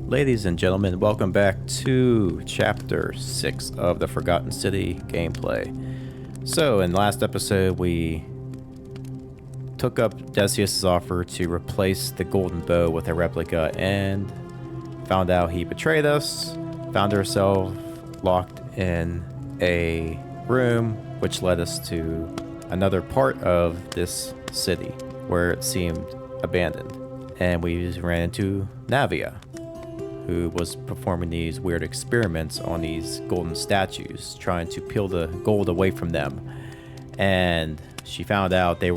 Ladies and gentlemen, welcome back to Chapter 6 of the Forgotten City gameplay. So, in the last episode, we took up Decius's offer to replace the golden bow with a replica and found out he betrayed us, found ourselves locked in a room, which led us to another part of this city where it seemed abandoned. And we ran into Navia, who was performing these weird experiments on these golden statues, trying to peel the gold away from them. And she found out they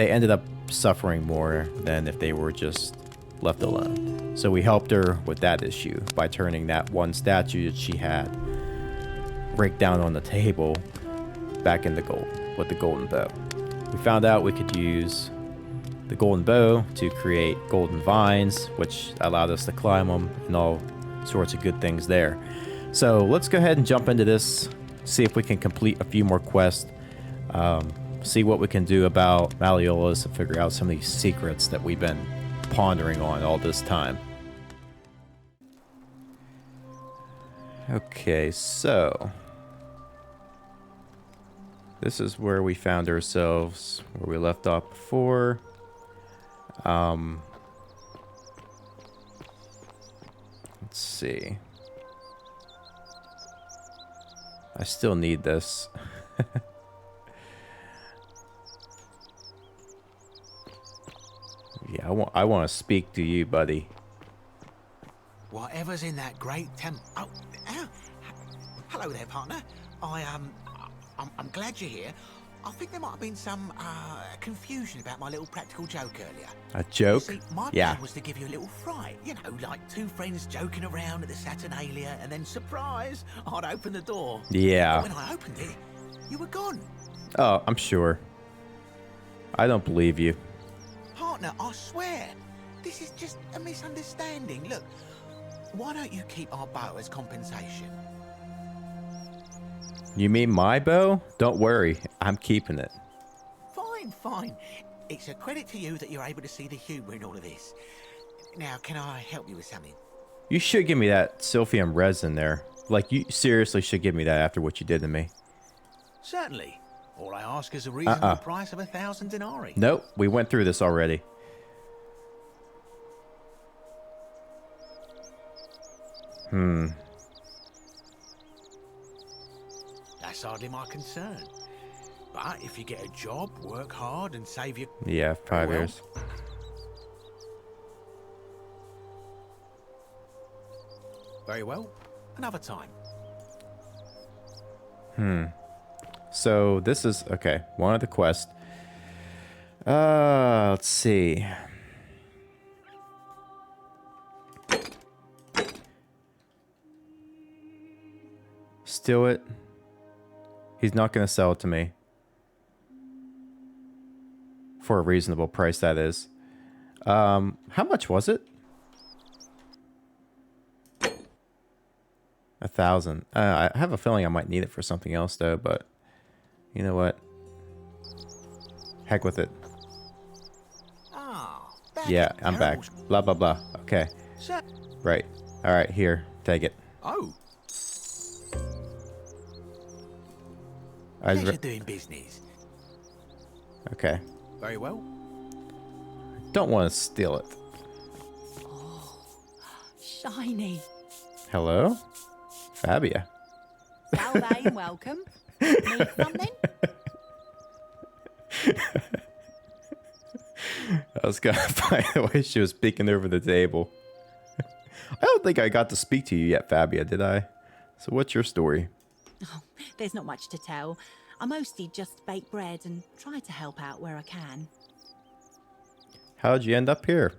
ended up suffering more than if they were just left alone. So we helped her with that issue by turning that one statue that she had break down on the table back into gold with the golden bow. We found out we could use the golden bow to create golden vines, which allowed us to climb them and all sorts of good things there. So let's go ahead and jump into this, see if we can complete a few more quests, see what we can do about Malleolus and figure out some of these secrets that we've been pondering on all this time. Okay, so this is where we found ourselves, where we left off before. Let's see. I still need this. Yeah, I want to speak to you, buddy. Whatever's in that great Oh, hello there, partner. I'm glad you're here. I think there might have been some confusion about my little practical joke earlier. A joke? You see, my plan was to give you a little fright. You know, like two friends joking around at the Saturnalia, and then surprise, I'd open the door. Yeah. But when I opened it, you were gone. Oh, I'm sure. I don't believe you. Partner, I swear, this is just a misunderstanding. Look, why don't you keep our bow as compensation? You mean my bow? Don't worry, I'm keeping it. Fine. It's a credit to you that you're able to see the humour in all of this. Now, can I help you with something? You should give me that Sylphium resin there. Like, you seriously should give me that after what you did to me. Certainly. All I ask is a reasonable price of 1,000 denarii. Nope, we went through this already. That's hardly my concern. But if you get a job, work hard, and save your... Yeah, 5 years. Very well. Another time. So this is, okay, one of the quests. Let's see. Steal it. He's not going to sell it to me. For a reasonable price, that is. How much was it? 1,000. I have a feeling I might need it for something else, though, but you know what? Heck with it. Oh, yeah, I'm back. Blah, blah, blah. Okay. Right. All right, here. Take it. Oh. Pleasure doing business. Okay. Very well. Don't want to steal it. Oh, shiny. Hello? Fabia. Salve, welcome. Need something? I was gonna find the way she was peeking over the table. I don't think I got to speak to you yet, Fabia, did I? So what's your story? Oh, there's not much to tell. I mostly just bake bread and try to help out where I can. How'd you end up here?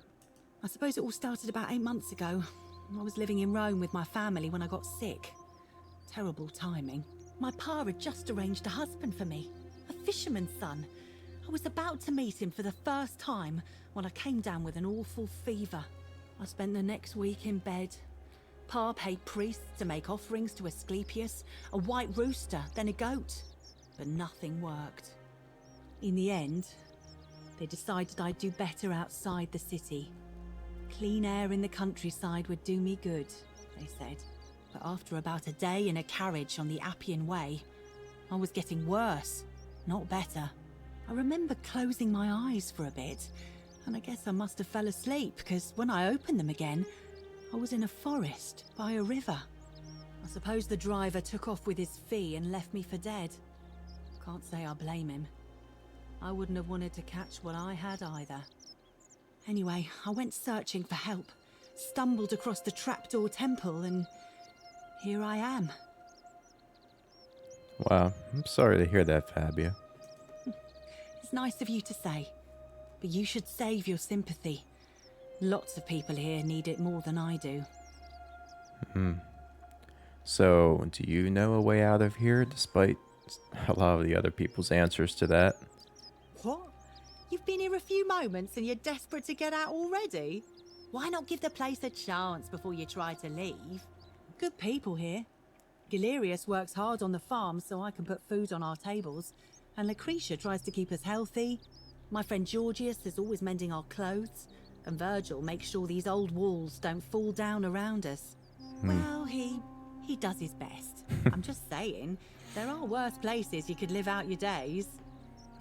I suppose it all started about 8 months ago. I was living in Rome with my family when I got sick. Terrible timing. My pa had just arranged a husband for me, a fisherman's son. I was about to meet him for the first time when I came down with an awful fever. I spent the next week in bed. Pa paid priests to make offerings to Asclepius, a white rooster, then a goat. But nothing worked. In the end, they decided I'd do better outside the city. Clean air in the countryside would do me good, they said. But after about a day in a carriage on the Appian Way, I was getting worse, not better. I remember closing my eyes for a bit, and I guess I must have fell asleep, because when I opened them again, I was in a forest by a river. I suppose the driver took off with his fee and left me for dead. Can't say I blame him. I wouldn't have wanted to catch what I had either. Anyway, I went searching for help, stumbled across the trapdoor temple, and here I am. Wow, I'm sorry to hear that, Fabia. It's nice of you to say, but you should save your sympathy. Lots of people here need it more than I do. So, do you know a way out of here, despite a lot of the other people's answers to that? What? You've been here a few moments and you're desperate to get out already? Why not give the place a chance before you try to leave? Good people here. Galerius works hard on the farm so I can put food on our tables, and Lucretia tries to keep us healthy. My friend Georgius is always mending our clothes, and Virgil makes sure these old walls don't fall down around us. Well, he does his best. I'm just saying, there are worse places you could live out your days.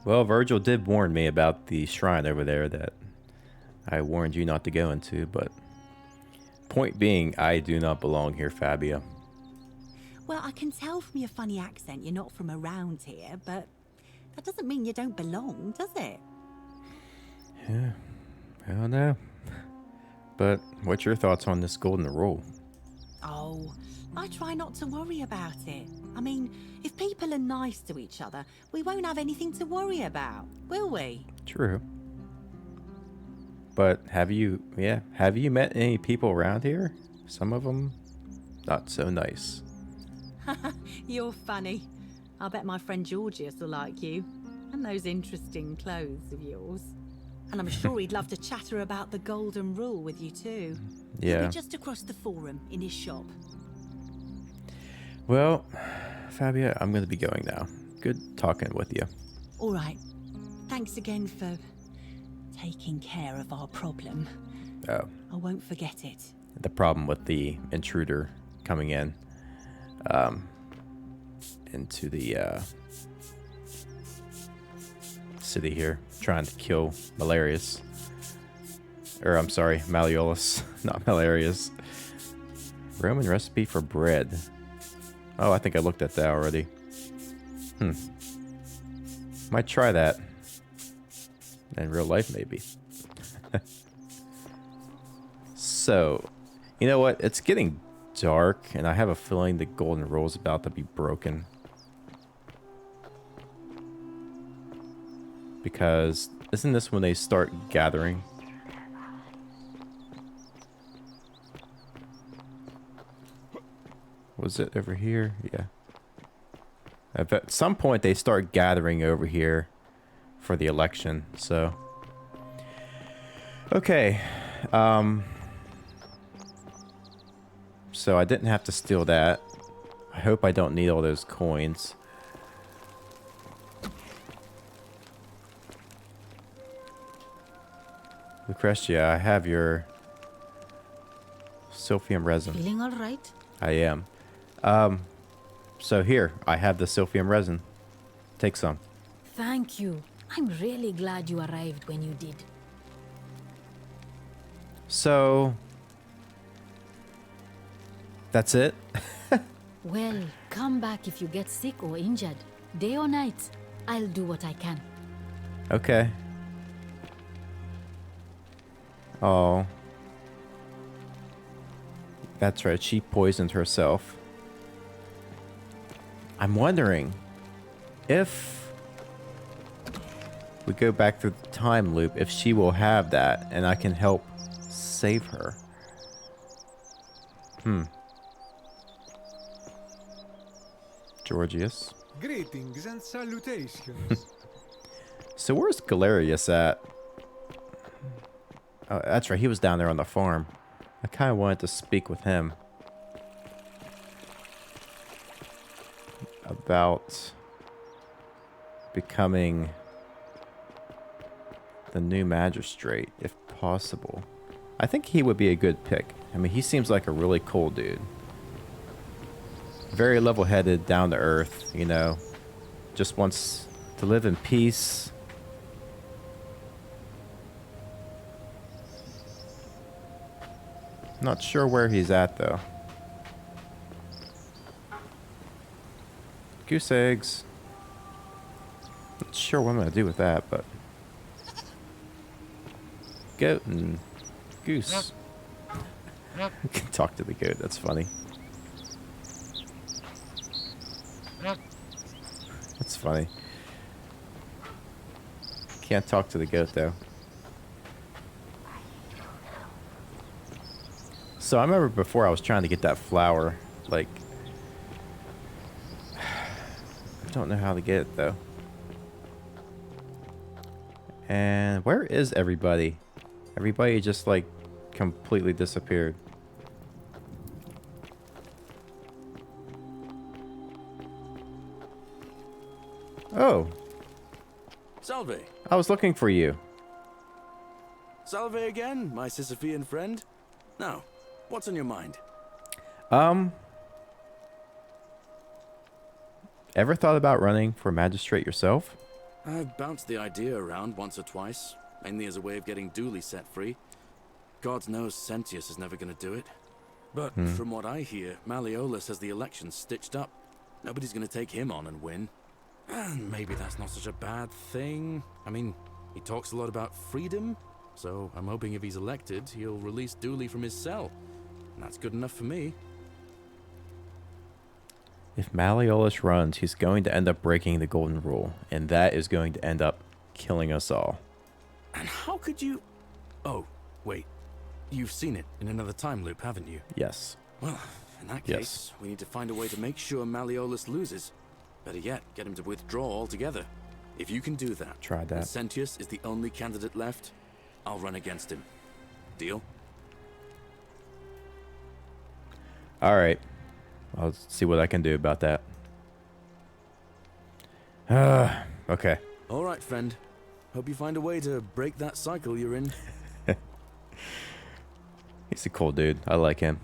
Well, Virgil did warn me about the shrine over there that I warned you not to go into, but point being, I do not belong here, Fabia. Well, I can tell from your funny accent you're not from around here, but that doesn't mean you don't belong, does it? Yeah, I don't know. But what's your thoughts on this golden rule? Oh, I try not to worry about it. I mean, if people are nice to each other, we won't have anything to worry about, will we? True. But have you met any people around here? Some of them, not so nice. You're funny. I'll bet my friend Georgius will like you. And those interesting clothes of yours. And I'm sure he'd love to chatter about the golden rule with you too. Yeah. He'll be just across the forum in his shop. Well, Fabia, I'm going to be going now. Good talking with you. All right. Thanks again for taking care of our problem. Oh, I won't forget it. the problem with the intruder coming in into the city here, trying to kill Malarius. Or, I'm sorry, Malleolus, not Malarius. Roman recipe for bread. Oh, I think I looked at that already. Might try that. In real life, maybe. So, you know what? It's getting dark, and I have a feeling the golden rule is about to be broken. Because, isn't this when they start gathering? Was it over here? Yeah. At some point, they start gathering over here for the election, so... Okay. So I didn't have to steal that. I hope I don't need all those coins. Lucretia, I have your Silphium resin. Feeling all right? I am. So here, I have the Silphium resin. Take some. Thank you. I'm really glad you arrived when you did. So... that's it? Well, come back if you get sick or injured. Day or night, I'll do what I can. Okay. Oh. That's right, she poisoned herself. I'm wondering if we go back through the time loop, if she will have that and I can help save her. Georgius. Greetings and salutations. So where's Galerius at? Oh, that's right, he was down there on the farm. I kind of wanted to speak with him about becoming the new magistrate, if possible. I think he would be a good pick. I mean, he seems like a really cool dude. Very level-headed, down to earth, you know. Just wants to live in peace. Not sure where he's at, though. Goose eggs. Not sure what I'm going to do with that, but... Goat and goose. Can talk to the goat, that's funny. That's funny. Can't talk to the goat, though. So I remember before I was trying to get that flower, like... I don't know how to get it, though. And where is everybody? Everybody just, like, completely disappeared. Oh. Salve. I was looking for you. Salve again, my Sisyphean friend. Now, what's on your mind? Ever thought about running for magistrate yourself? I've bounced the idea around once or twice, mainly as a way of getting Dooley set free. God knows Sentius is never going to do it. But from what I hear, Malleolus has the election stitched up. Nobody's going to take him on and win. And maybe that's not such a bad thing. I mean, he talks a lot about freedom, so I'm hoping if he's elected, he'll release Dooley from his cell. And that's good enough for me. If Malleolus runs, he's going to end up breaking the golden rule, and that is going to end up killing us all. And how could you... Oh, wait. You've seen it in another time loop, haven't you? Yes. Well, in that case, we need to find a way to make sure Malleolus loses. Better yet, get him to withdraw altogether. If you can do that, Try that. and Sentius is the only candidate left, I'll run against him. Deal? Alright. I'll see what I can do about that. Okay. All right, friend. Hope you find a way to break that cycle you're in. He's a cool dude. I like him.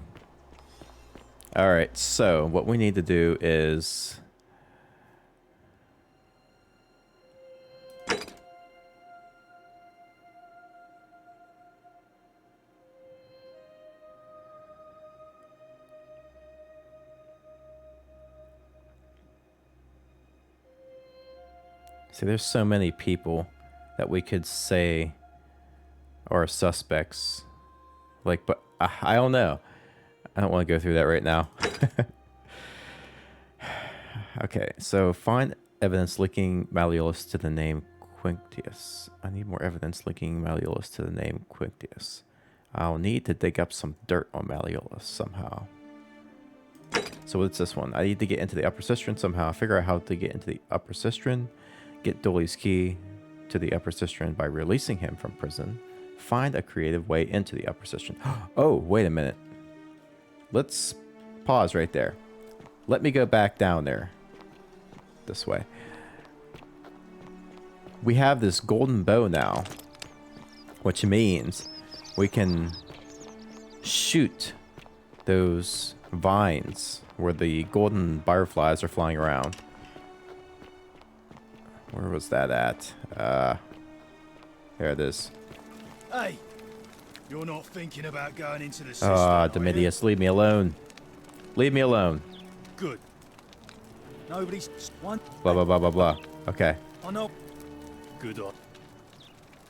Alright, so what we need to do is... See, there's so many people that we could say are suspects. Like, but I don't know. I don't want to go through that right now. Okay, so find evidence linking Malleolus to the name Quinctius. I need more evidence linking Malleolus to the name Quinctius. I'll need to dig up some dirt on Malleolus somehow. So what's this one? I need to get into the Upper Cistern somehow. Figure out how to get into the Upper Cistern. Get Dooley's key to the Upper Cistern by releasing him from prison. Find a creative way into the Upper Cistern. Oh, wait a minute. Let's pause right there. Let me go back down there. This way. We have this golden bow now, which means we can shoot those vines where the golden butterflies are flying around. Where was that at? There it is. Hey, you're not thinking about going into the cistern, are you? Domitius, leave me alone. Leave me alone. Good. Nobody's one. Blah, blah, blah, blah, blah. Okay. I know. Good.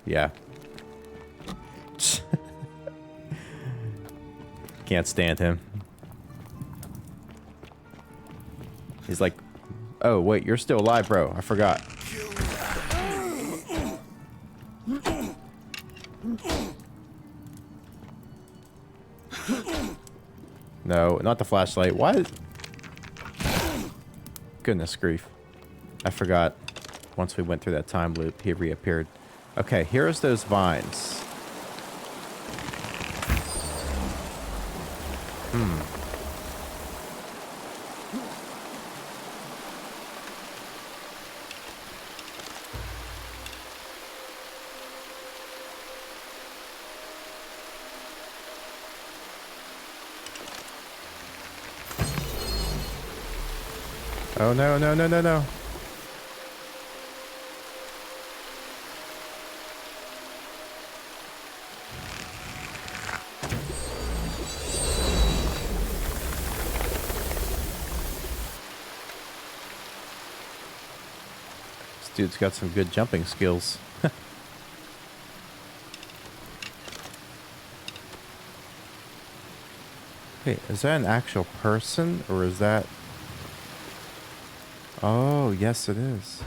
Yeah. Can't stand him. He's like, oh, wait, you're still alive, bro. I forgot. No, not the flashlight. Why? Goodness grief. I forgot. Once we went through that time loop, he reappeared. Okay, here's those vines. Oh no, no, no, no, no. This dude's got some good jumping skills. Wait, is that an actual person or is that... Oh, yes it is.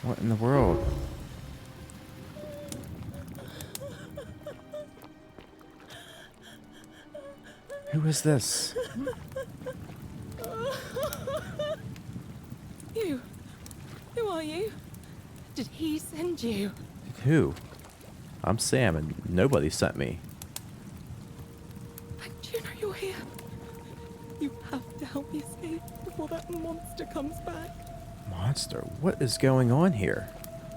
What in the world? Who is this? You. Who are you? Did he send you? Who? I'm Sam and nobody sent me. Do you know you're here? You have to help me escape before that monster comes back. Monster? What is going on here?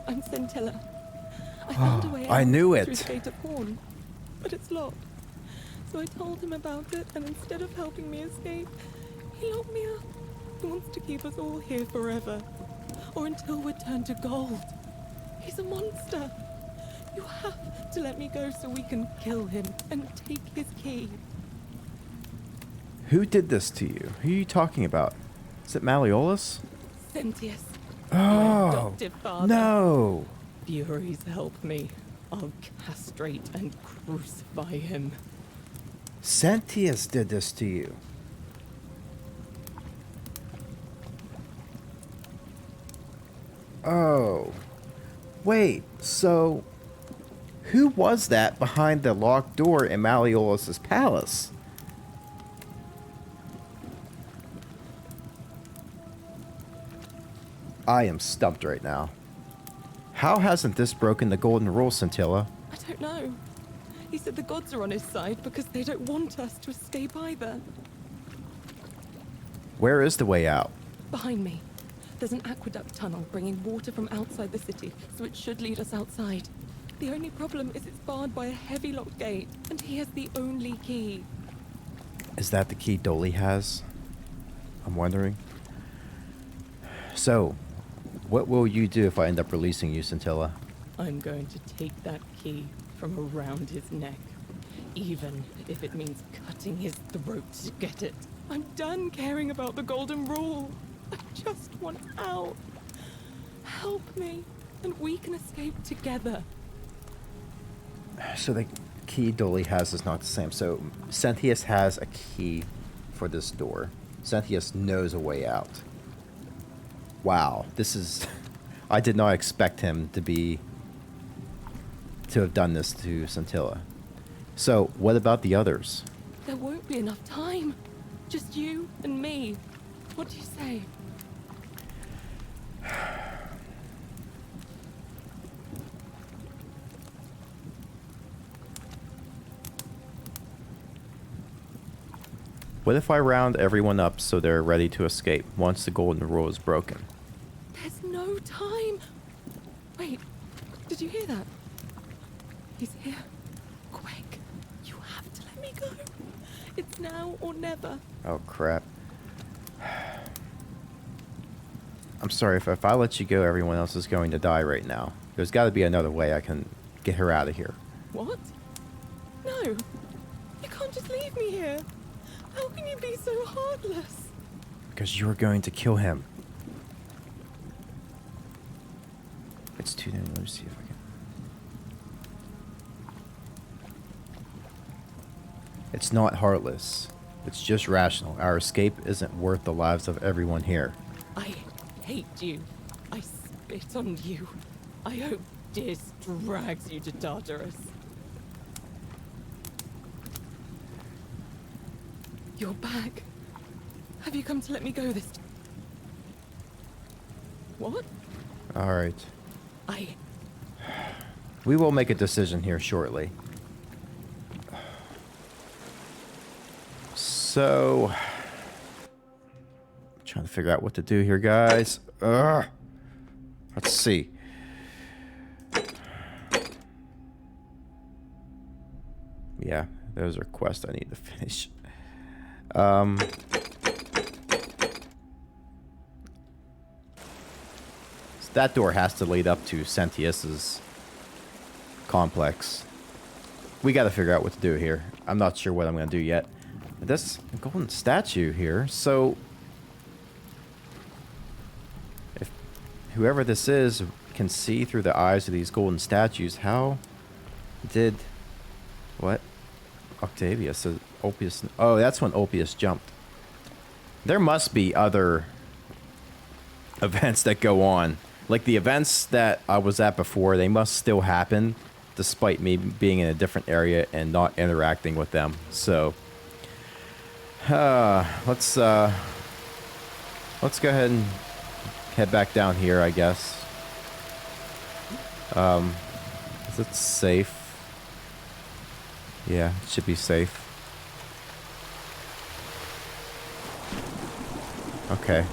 I'm Scintilla. I found a way out I knew through it. Gate of Horn, but it's locked. So I told him about it, and instead of helping me escape, he locked me up. He wants to keep us all here forever, or until we're turned to gold. He's a monster. You have to let me go so we can kill him and take his key. Who did this to you? Who are you talking about? Is it Malleolus? Sentius, my Oh, adoptive father. no. Furies help me. I'll castrate and crucify him. Sentius did this to you. Oh. Wait, so... Who was that behind the locked door in Malleolus' palace? I am stumped right now. How hasn't this broken the golden rule, Scintilla? I don't know. He said the gods are on his side because they don't want us to escape either. Where is the way out? Behind me, there's an aqueduct tunnel bringing water from outside the city, so it should lead us outside. The only problem is it's barred by a heavy locked gate, and he has the only key. Is that the key Dolly has? I'm wondering. So, what will you do if I end up releasing you, Scintilla? I'm going to take that key from around his neck, even if it means cutting his throat to get it. I'm done caring about the golden rule. I just want out. Help me, and we can escape together. So the key Dolly has is not the same. So Sentius has a key for this door. Sentius knows a way out. Wow, this is... I did not expect him to have done this to Scintilla. So, what about the others? There won't be enough time. Just you and me. What do you say? What if I round everyone up so they're ready to escape once the golden rule is broken? There's no time. Wait, did you hear that? He's here. Quick, you have to let me go. It's now or never. Oh, crap. I'm sorry, if I let you go, everyone else is going to die right now. There's got to be another way I can get her out of here. What? No, you can't just leave me here. How can you be so heartless? Because you're going to kill him. It's too near. Let me see if I can. It's not heartless. It's just rational. Our escape isn't worth the lives of everyone here. I hate you. I spit on you. I hope Dis drags you to Tartarus. You're back. Have you come to let me go this time? What? All right. We will make a decision here shortly. So, trying to figure out what to do here, guys. Ugh. Let's see. Yeah, Those are quests I need to finish. So that door has to lead up to Sentius's complex. We got to figure out what to do here. I'm not sure what I'm going to do yet. But this golden statue here. So, if whoever this is can see through the eyes of these golden statues, how did what? Octavius, so Ulpius. Oh, that's when Ulpius jumped. There must be other events that go on. Like the events that I was at before, they must still happen despite me being in a different area and not interacting with them. So let's go ahead and head back down here, I guess. Is it safe? Yeah, it should be safe. Okay.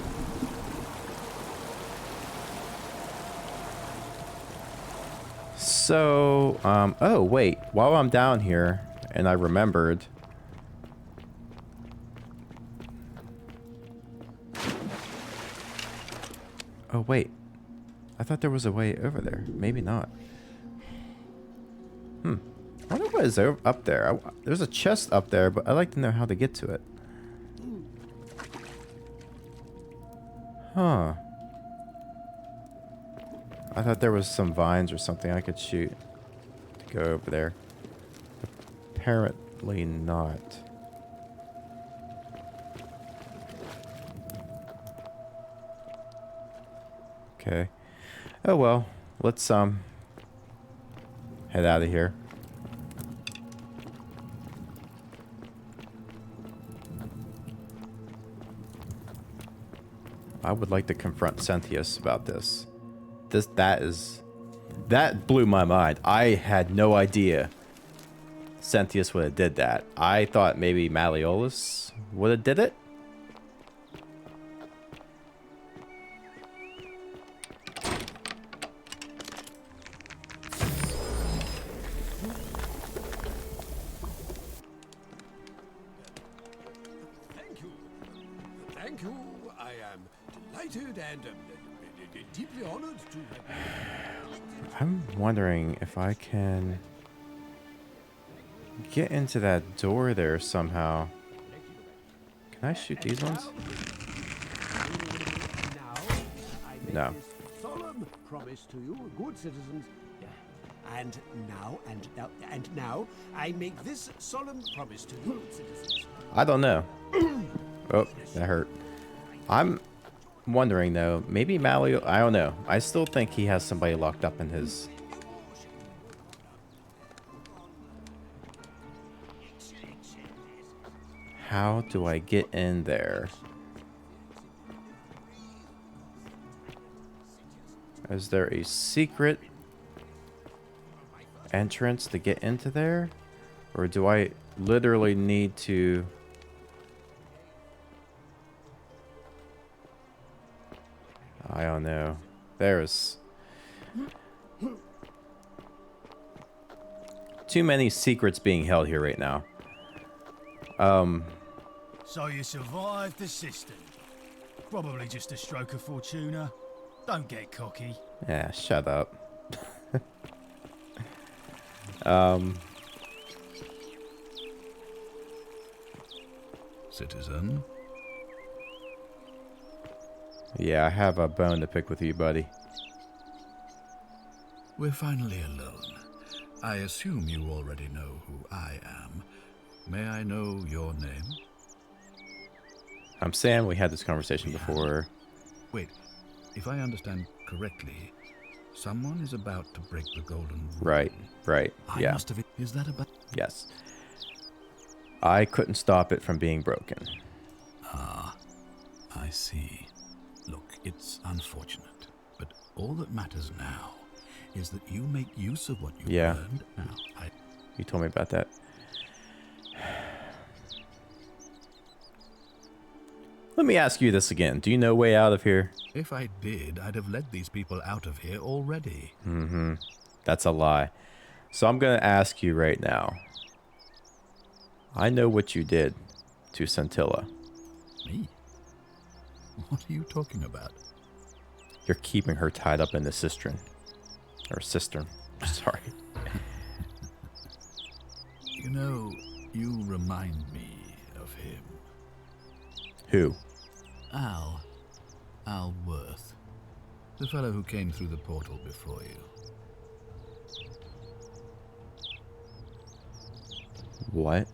So, oh wait, while I'm down here, and I remembered. Oh wait, I thought there was a way over there. Maybe not. I wonder what is up there. There's a chest up there, but I'd like to know how to get to it. Huh. I thought there was some vines or something I could shoot to go over there. Apparently not. Okay. Oh well. Let's head out of here. I would like to confront Sentius about this. That blew my mind. I had no idea Sentius would have did that. I thought maybe Malleolus would have did it. Thank you. I am delighted and deeply honored to have. I'm wondering if I can get into that door there somehow. Can I shoot these ones? No. Solemn promise to you, good citizens. And now, I make this solemn promise to you, good citizens. I don't know. Oh, that hurt. I'm wondering though, maybe Malleolus, I don't know. I still think he has somebody locked up in his... How do I get in there? Is there a secret entrance to get into there? Or do I literally need to... I don't know. There's too many secrets being held here right now. So you survived the system. Probably just a stroke of fortuna. Don't get cocky. Yeah, shut up. Citizen? Yeah, I have a bone to pick with you, buddy. We're finally alone. I assume you already know who I am. May I know your name? I'm Sam. We had this conversation before. Wait, if I understand correctly, someone is about to break the golden rule. Right, yeah. I must have... Is that about... Yes. I couldn't stop it from being broken. Ah, I see. Look, it's unfortunate, but all that matters now is that you make use of what you learned. Now, You told me about that. Let me ask you this again. Do you know way out of here? If I did, I'd have led these people out of here already. That's a lie. So I'm going to ask you right now. I know what you did to Scintilla. Me? What are you talking about? You're keeping her tied up in the cistern. Or cistern. Sorry. You know, you remind me of him. Who? Al Worth. The fellow who came through the portal before you. What?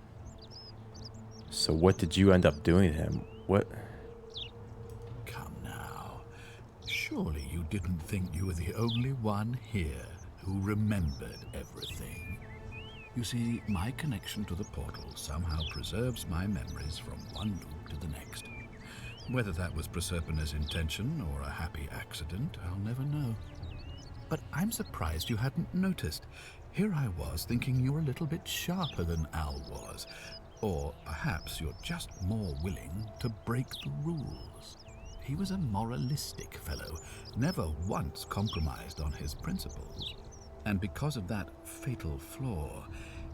So what did you end up doing to him? What? Come now. Surely you didn't think you were the only one here who remembered everything. You see, my connection to the portal somehow preserves my memories from one loop to the next. Whether that was Proserpina's intention or a happy accident, I'll never know. But I'm surprised you hadn't noticed. Here I was thinking you're a little bit sharper than Al was. Or perhaps you're just more willing to break the rules. He was a moralistic fellow, never once compromised on his principles. And because of that fatal flaw,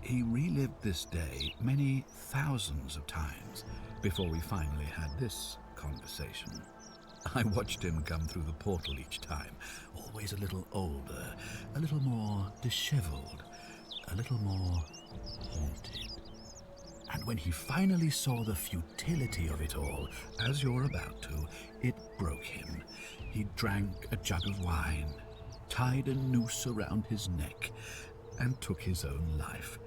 he relived this day many thousands of times before we finally had this conversation. I watched him come through the portal each time, always a little older, a little more disheveled, a little more haunted. And when he finally saw the futility of it all, as you're about to, it broke him. He drank a jug of wine, tied a noose around his neck, and took his own life,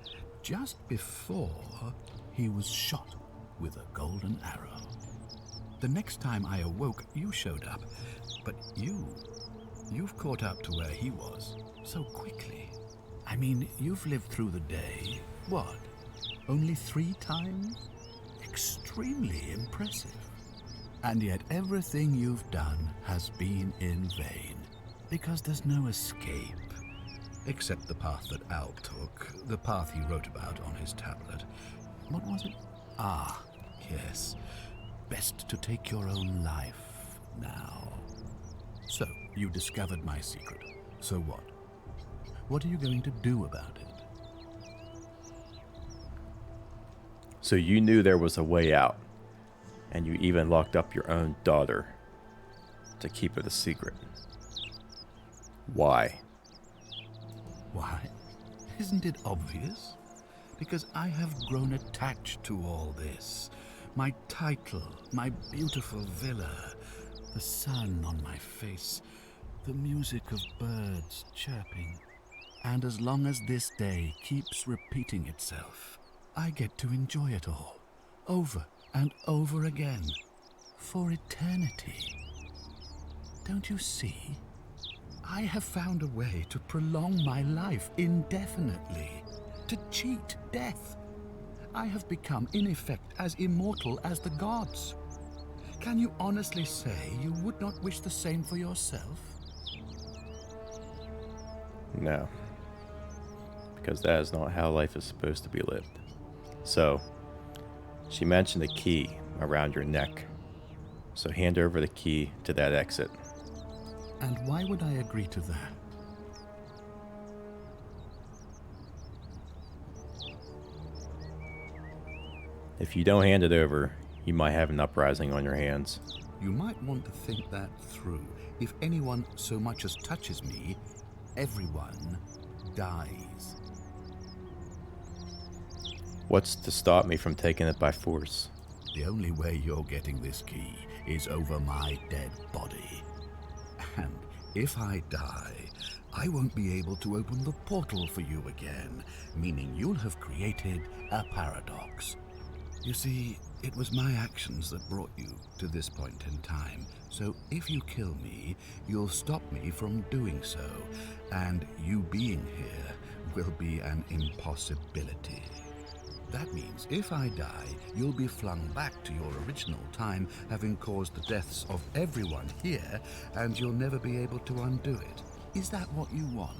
just before he was shot with a golden arrow. The next time I awoke, you showed up, but you've caught up to where he was so quickly. I mean, you've lived through the day, what, only 3 times? Extremely impressive. And yet everything you've done has been in vain, because there's no escape. Except the path that Al took, the path he wrote about on his tablet. What was it? Ah, yes. Best to take your own life now. So, you discovered my secret. So what? What are you going to do about it? So you knew there was a way out, and you even locked up your own daughter to keep it a secret. Why? Why? Isn't it obvious? Because I have grown attached to all this. My title, my beautiful villa, the sun on my face, the music of birds chirping. And as long as this day keeps repeating itself, I get to enjoy it all, over and over again, for eternity. Don't you see? I have found a way to prolong my life indefinitely, to cheat death. I have become, in effect, as immortal as the gods. Can you honestly say you would not wish the same for yourself? No. Because that is not how life is supposed to be lived. So, she mentioned a key around your neck. So hand over the key to that exit. And why would I agree to that? If you don't hand it over, you might have an uprising on your hands. You might want to think that through. If anyone so much as touches me, everyone dies. What's to stop me from taking it by force? The only way you're getting this key is over my dead body. And if I die, I won't be able to open the portal for you again, meaning you'll have created a paradox. You see, it was my actions that brought you to this point in time, so if you kill me, you'll stop me from doing so, and you being here will be an impossibility. That means if I die, you'll be flung back to your original time, having caused the deaths of everyone here, and you'll never be able to undo it. Is that what you want?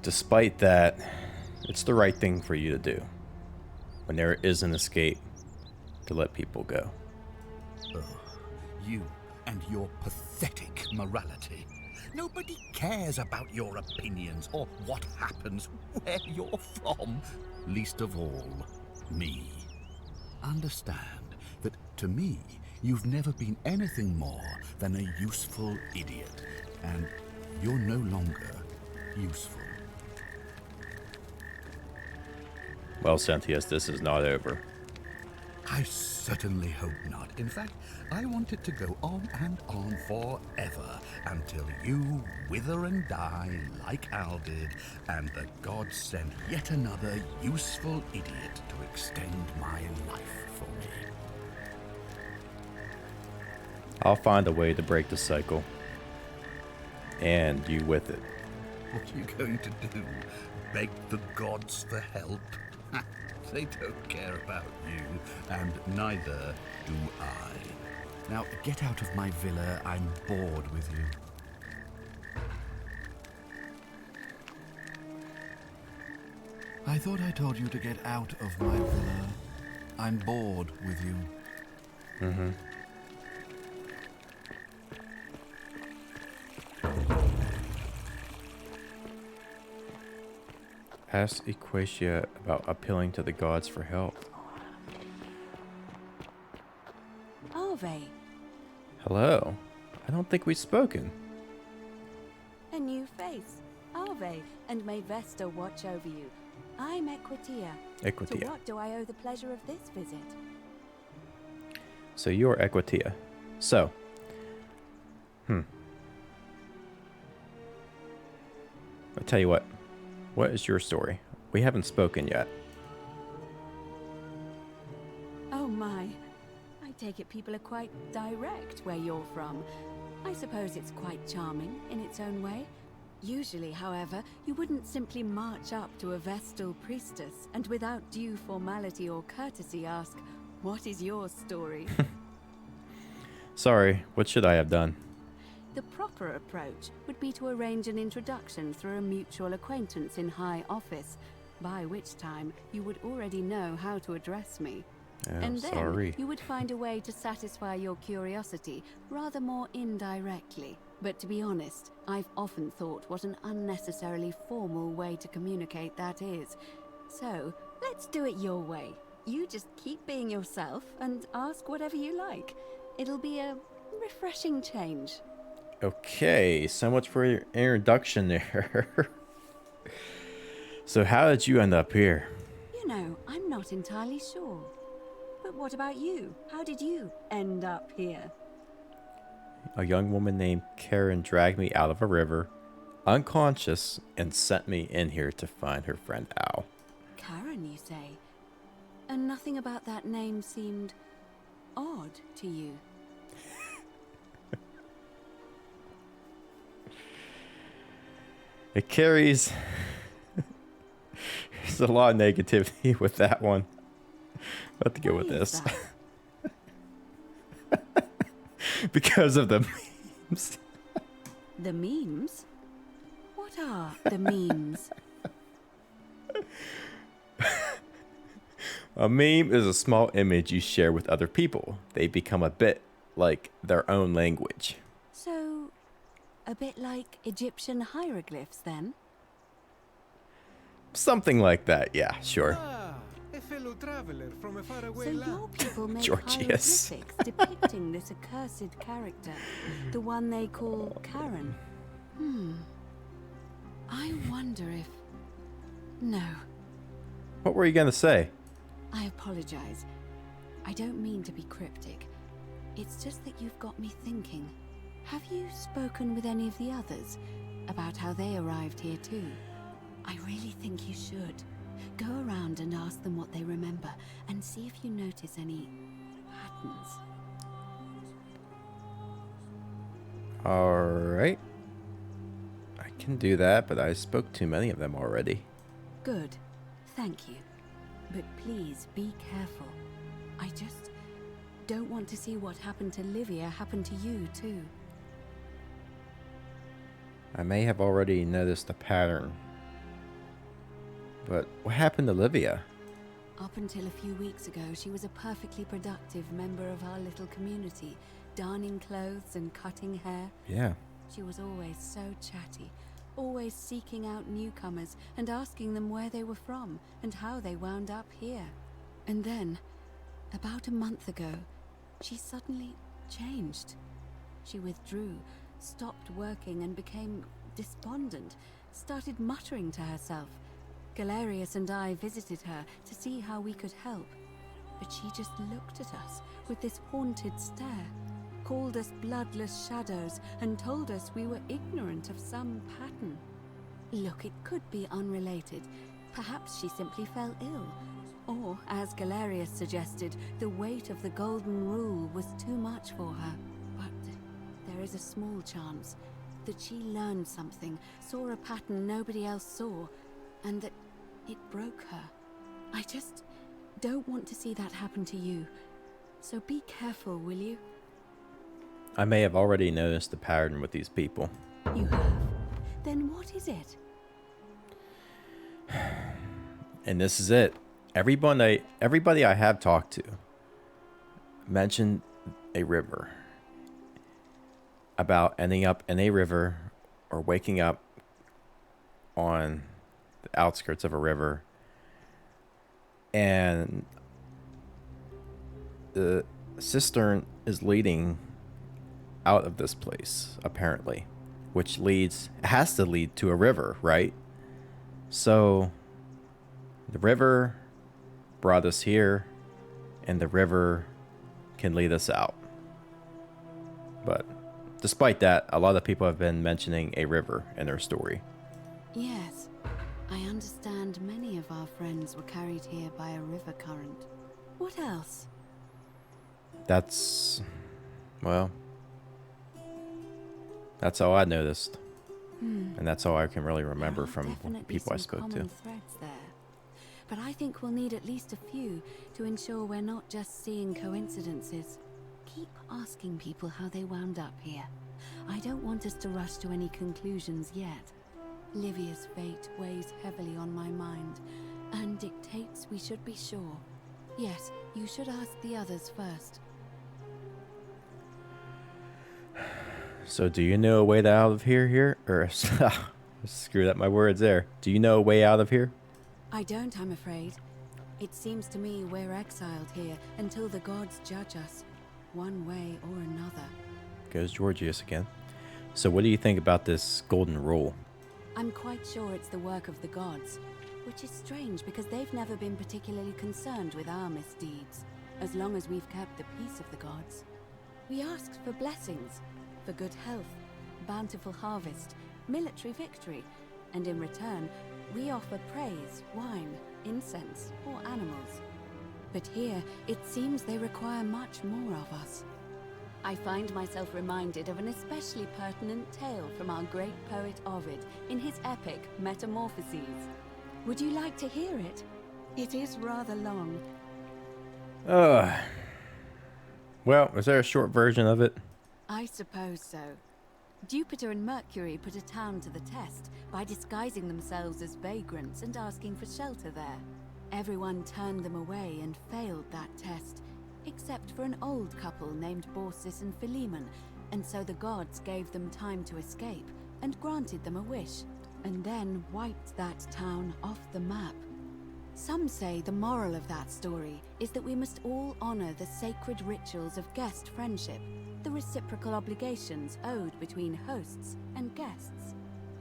Despite that, it's the right thing for you to do when there is an escape to let people go. Oh, you and your pathetic morality. Nobody cares about your opinions or what happens where you're from. Least of all, me. Understand that to me, you've never been anything more than a useful idiot. And you're no longer useful. Well, Cynthius, this is not over. I certainly hope not. In fact, I want it to go on and on forever until you wither and die like Al did, and the gods send yet another useful idiot to extend my life for me. I'll find a way to break the cycle. And you with it. What are you going to do? Beg the gods for help? They don't care about you, and neither do I. Now, get out of my villa. I'm bored with you. I thought I told you to get out of my villa. I'm bored with you. Mm-hmm. Ask Lucretia about appealing to the gods for help. Ave, Hello. I don't think we've spoken. a new face. Ave, and may Vesta watch over you. I'm Equitia. To Equitia. what do I owe the pleasure of this visit? So you're Equitia. So. I'll tell you what. What is your story? We haven't spoken yet. Oh my. I take it people are quite direct where you're from. I suppose it's quite charming in its own way. Usually, however, you wouldn't simply march up to a Vestal priestess and without due formality or courtesy ask, "What is your story?" Sorry, what should I have done? The proper approach would be to arrange an introduction through a mutual acquaintance in high office, by which time you would already know how to address me. And then sorry. you would find a way to satisfy your curiosity rather more indirectly. But to be honest, I've often thought what an unnecessarily formal way to communicate that is. So, let's do it your way. You just keep being yourself and ask whatever you like. It'll be a refreshing change. Okay, so much for your introduction there. So how did you end up here? You know, I'm not entirely sure. But what about you? How did you end up here? A young woman named Karen dragged me out of a river, unconscious, and sent me in here to find her friend Al. Karen, you say? And nothing about that name seemed odd to you? It carries... There's a lot of negativity with that one. I'll have to go with this. Because of the memes. The memes? What are the memes? A meme is a small image you share with other people. They become a bit like their own language. So, a bit like Egyptian hieroglyphs then? Something like that, yeah, sure. A fellow traveler from a faraway So land. your people make Georgius. hieroglyphics depicting this accursed character, the one they call Karen. I wonder if... No, What were you gonna say? I apologize. I don't mean to be cryptic. It's just that you've got me thinking. Have you spoken with any of the others about how they arrived here too? I really think you should. Go around and ask them what they remember and see if you notice any patterns. Alright. I can do that, but I spoke to many of them already. Good. Thank you. But please be careful. I just don't want to see what happened to Livia happen to you, too. I may have already noticed a pattern. But what happened to Livia? Up until a few weeks ago, she was a perfectly productive member of our little community, darning clothes and cutting hair. Yeah. She was always so chatty, always seeking out newcomers and asking them where they were from and how they wound up here. And then, about a month ago, she suddenly changed. She withdrew, stopped working and became despondent, started muttering to herself. Galerius and I visited her to see how we could help, but she just looked at us with this haunted stare, called us bloodless shadows, and told us we were ignorant of some pattern. Look, it could be unrelated. Perhaps she simply fell ill. Or, as Galerius suggested, the weight of the golden rule was too much for her. But there is a small chance that she learned something, saw a pattern nobody else saw, and that it broke her. I just don't want to see that happen to you. So be careful, will you? I may have already noticed the pattern with these people. You have? Then what is it? And this is it. Everybody I have talked to mentioned a river. About ending up in a river or waking up on the outskirts of a river. And the cistern is leading out of this place, apparently, which has to lead to a river, right? So the river brought us here, and the river can lead us out. But despite that, a lot of people have been mentioning a river in their story. Yes, I understand many of our friends were carried here by a river current. What else? That's all I noticed. And that's all I can really remember from people I spoke to. Threads there. But I think we'll need at least a few to ensure we're not just seeing coincidences. Keep asking people how they wound up here. I don't want us to rush to any conclusions yet. Livia's fate weighs heavily on my mind, and dictates we should be sure. Yes, you should ask the others first. So do you know a way out of here? Or screwed up my words there. Do you know a way out of here? I don't, I'm afraid. It seems to me we're exiled here until the gods judge us, one way or another. Goes Georgius again. So what do you think about this golden rule? I'm quite sure it's the work of the gods, which is strange because they've never been particularly concerned with our misdeeds, as long as we've kept the peace of the gods. We asked for blessings, for good health, bountiful harvest, military victory, and in return, we offer praise, wine, incense, or animals. But here, it seems they require much more of us. I find myself reminded of an especially pertinent tale from our great poet Ovid in his epic Metamorphoses. Would you like to hear it? It is rather long. Well, is there a short version of it? I suppose so. Jupiter and Mercury put a town to the test by disguising themselves as vagrants and asking for shelter there. Everyone turned them away and failed that test, except for an old couple named Baucis and Philemon, and so the gods gave them time to escape and granted them a wish, and then wiped that town off the map. Some say the moral of that story is that we must all honor the sacred rituals of guest friendship, the reciprocal obligations owed between hosts and guests.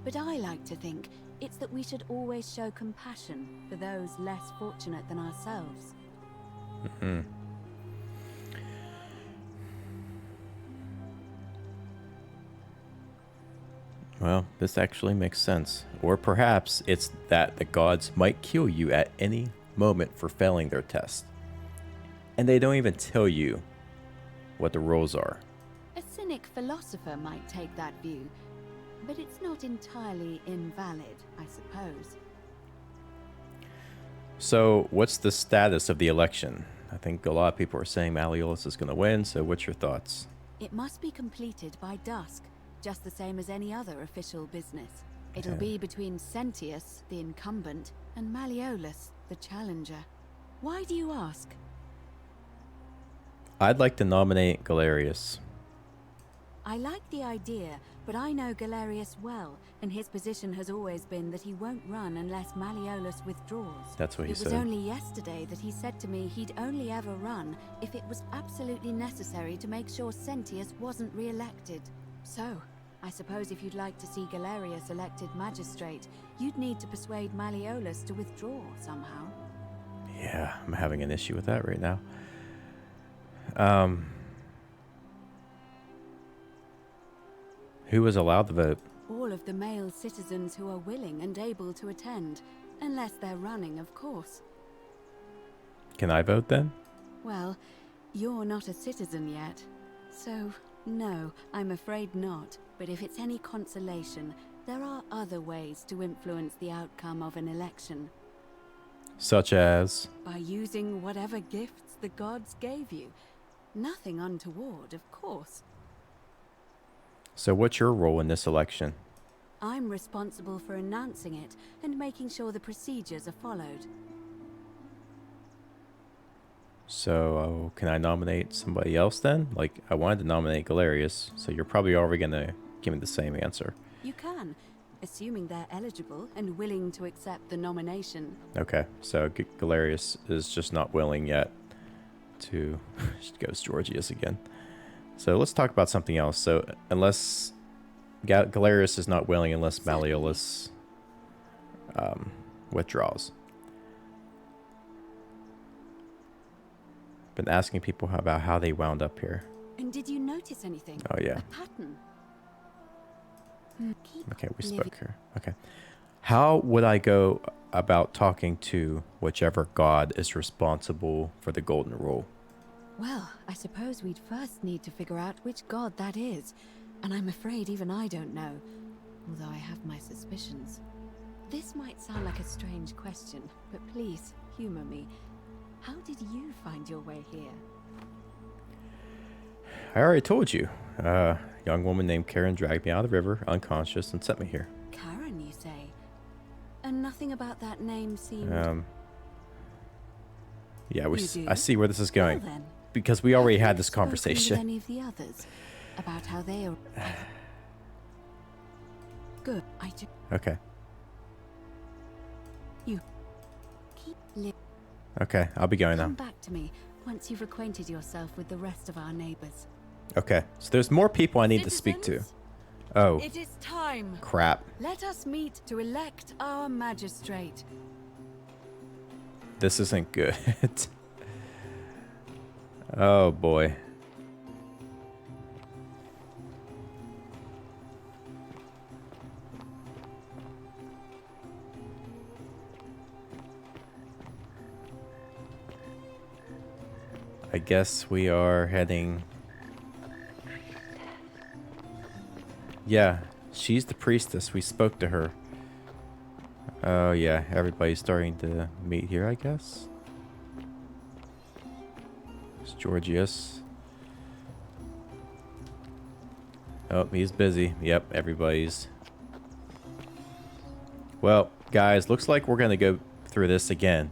But I like to think it's that we should always show compassion for those less fortunate than ourselves. Well, this actually makes sense. Or perhaps it's that the gods might kill you at any moment for failing their test. And they don't even tell you what the rules are. A cynic philosopher might take that view. but it's not entirely invalid, I suppose. So, what's the status of the election? I think a lot of people are saying Malleolus is going to win, so what's your thoughts? It must be completed by dusk, just the same as any other official business. It'll be between Sentius, the incumbent, and Malleolus, the challenger. Why do you ask? I'd like to nominate Galerius. I like the idea, but I know Galerius well, and his position has always been that he won't run unless Malleolus withdraws. That's what he said. It was only yesterday that he said to me he'd only ever run if it was absolutely necessary to make sure Sentius wasn't re-elected. So, I suppose if you'd like to see Galerius elected magistrate, you'd need to persuade Malleolus to withdraw somehow. Yeah, I'm having an issue with that right now. Who was allowed to vote? All of the male citizens who are willing and able to attend, unless they're running, of course. Can I vote then? Well, you're not a citizen yet, so no, I'm afraid not. But if it's any consolation, there are other ways to influence the outcome of an election. Such as? By using whatever gifts the gods gave you. Nothing untoward, of course. So what's your role in this election? I'm responsible for announcing it and making sure the procedures are followed. So, can I nominate somebody else then? Like, I wanted to nominate Galerius, so you're probably already going to give me the same answer. You can, assuming they're eligible and willing to accept the nomination. Okay, so Galerius is just not willing yet to... goes Georgius again. So let's talk about something else. So, unless... Galerius is not willing unless Malleolus withdraws. Been asking people about how they wound up here. And did you notice anything? Oh, yeah. A pattern? Okay, we spoke here. Okay. How would I go about talking to whichever god is responsible for the golden rule? Well, I suppose we'd first need to figure out which god that is. And I'm afraid even I don't know, although I have my suspicions. This might sound like a strange question, but please, humor me. How did you find your way here? I already told you. A young woman named Karen dragged me out of the river, unconscious, and sent me here. Karen, you say? And nothing about that name seemed... Yeah, I see where this is going. Well, then, because we already had this spoken conversation. with any of the others about how they are... Good, I do... Okay. You... Keep living. Okay, I'll be going now. Come back to me once you've acquainted yourself with the rest of our neighbors. Okay, so there's more people I need to speak to. Oh. It is time. Crap. Let us meet to elect our magistrate. This isn't good. Oh boy. I guess we are heading... Yeah, she's the priestess. We spoke to her. Oh yeah, everybody's starting to meet here, I guess. It's Georgius. Oh, he's busy. Yep, everybody's... Well, guys, looks like we're going to go through this again.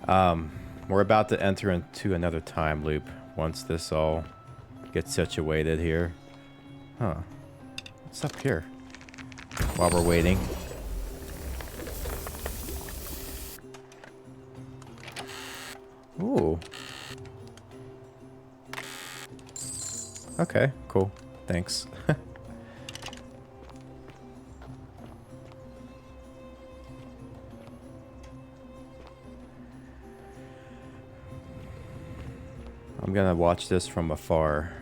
We're about to enter into another time loop once this all gets situated here. Huh. What's up here? While we're waiting. Ooh. Okay, cool. Thanks. I'm gonna watch this from afar.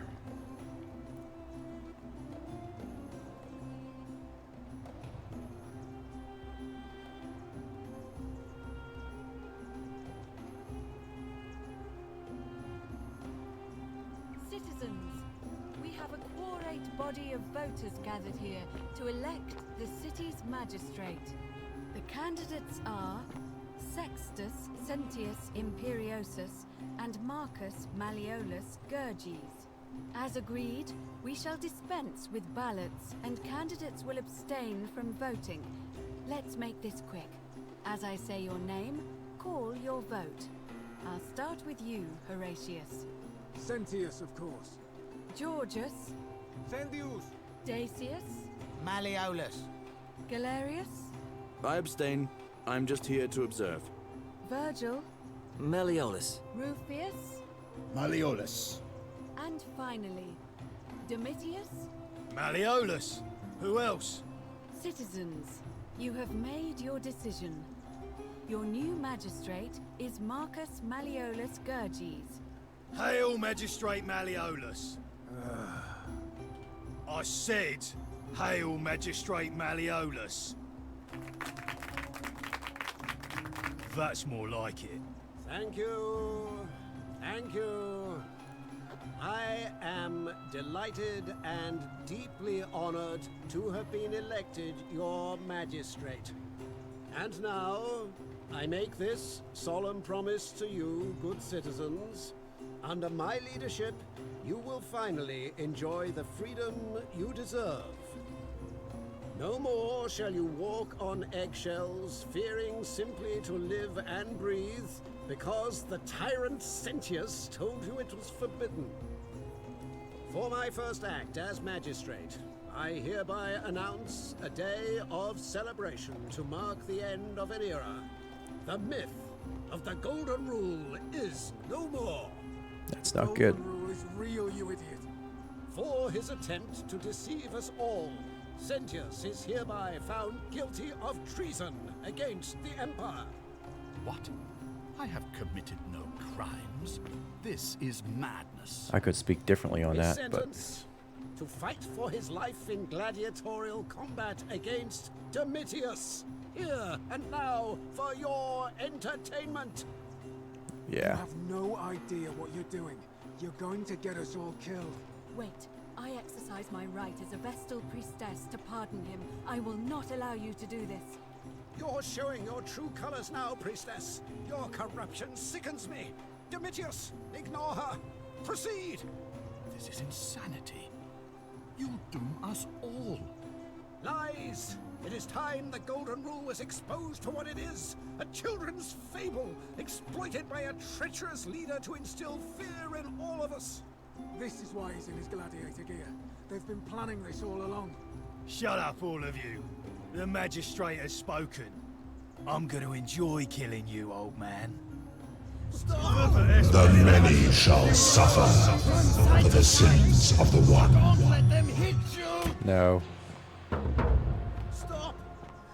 Citizens, we have a quorate body of voters gathered here to elect the city's magistrate. The candidates are Sextus Sentius Imperiosus and Marcus Malleolus Gurges. As agreed, we shall dispense with ballots and candidates will abstain from voting. Let's make this quick. As I say your name, call your vote. I'll start with you, Horatius. Sentius, of course. Georgius. Sendius. Dacius. Malleolus. Galerius. I abstain. I'm just here to observe. Virgil. Malleolus. Rufius. Malleolus. And finally, Domitius. Malleolus. Who else? Citizens, you have made your decision. Your new magistrate is Marcus Malleolus Gurges. Hail, Magistrate Malleolus. I said, hail, Magistrate Malleolus. That's more like it. Thank you. Thank you. I am delighted and deeply honored to have been elected your magistrate. And now, I make this solemn promise to you, good citizens. Under my leadership, you will finally enjoy the freedom you deserve. No more shall you walk on eggshells, fearing simply to live and breathe, because the tyrant Sentius told you it was forbidden. For my first act as magistrate, I hereby announce a day of celebration to mark the end of an era. The myth of the Golden Rule is no more. That's not good. Golden Rule is real, you idiot. For his attempt to deceive us all, Sentius is hereby found guilty of treason against the Empire. What? I have committed no crimes. This is madness. I could speak differently on His that, but sentence to fight for his life in gladiatorial combat against Domitius. Here and now for your entertainment. You yeah. have no idea what you're doing. You're going to get us all killed. Wait, I exercise my right as a Vestal priestess to pardon him. I will not allow you to do this. You're showing your true colors now, priestess. Your corruption sickens me. Domitius, ignore her. Proceed. This is insanity. You'll doom us all. Lies. It is time the Golden Rule was exposed for what it is. A children's fable, exploited by a treacherous leader to instill fear in all of us. This is why he's in his gladiator gear. They've been planning this all along. Shut up, all of you. The magistrate has spoken. I'm going to enjoy killing you, old man. The many shall suffer for the sins of the one. Don't let them hit you! No. Stop!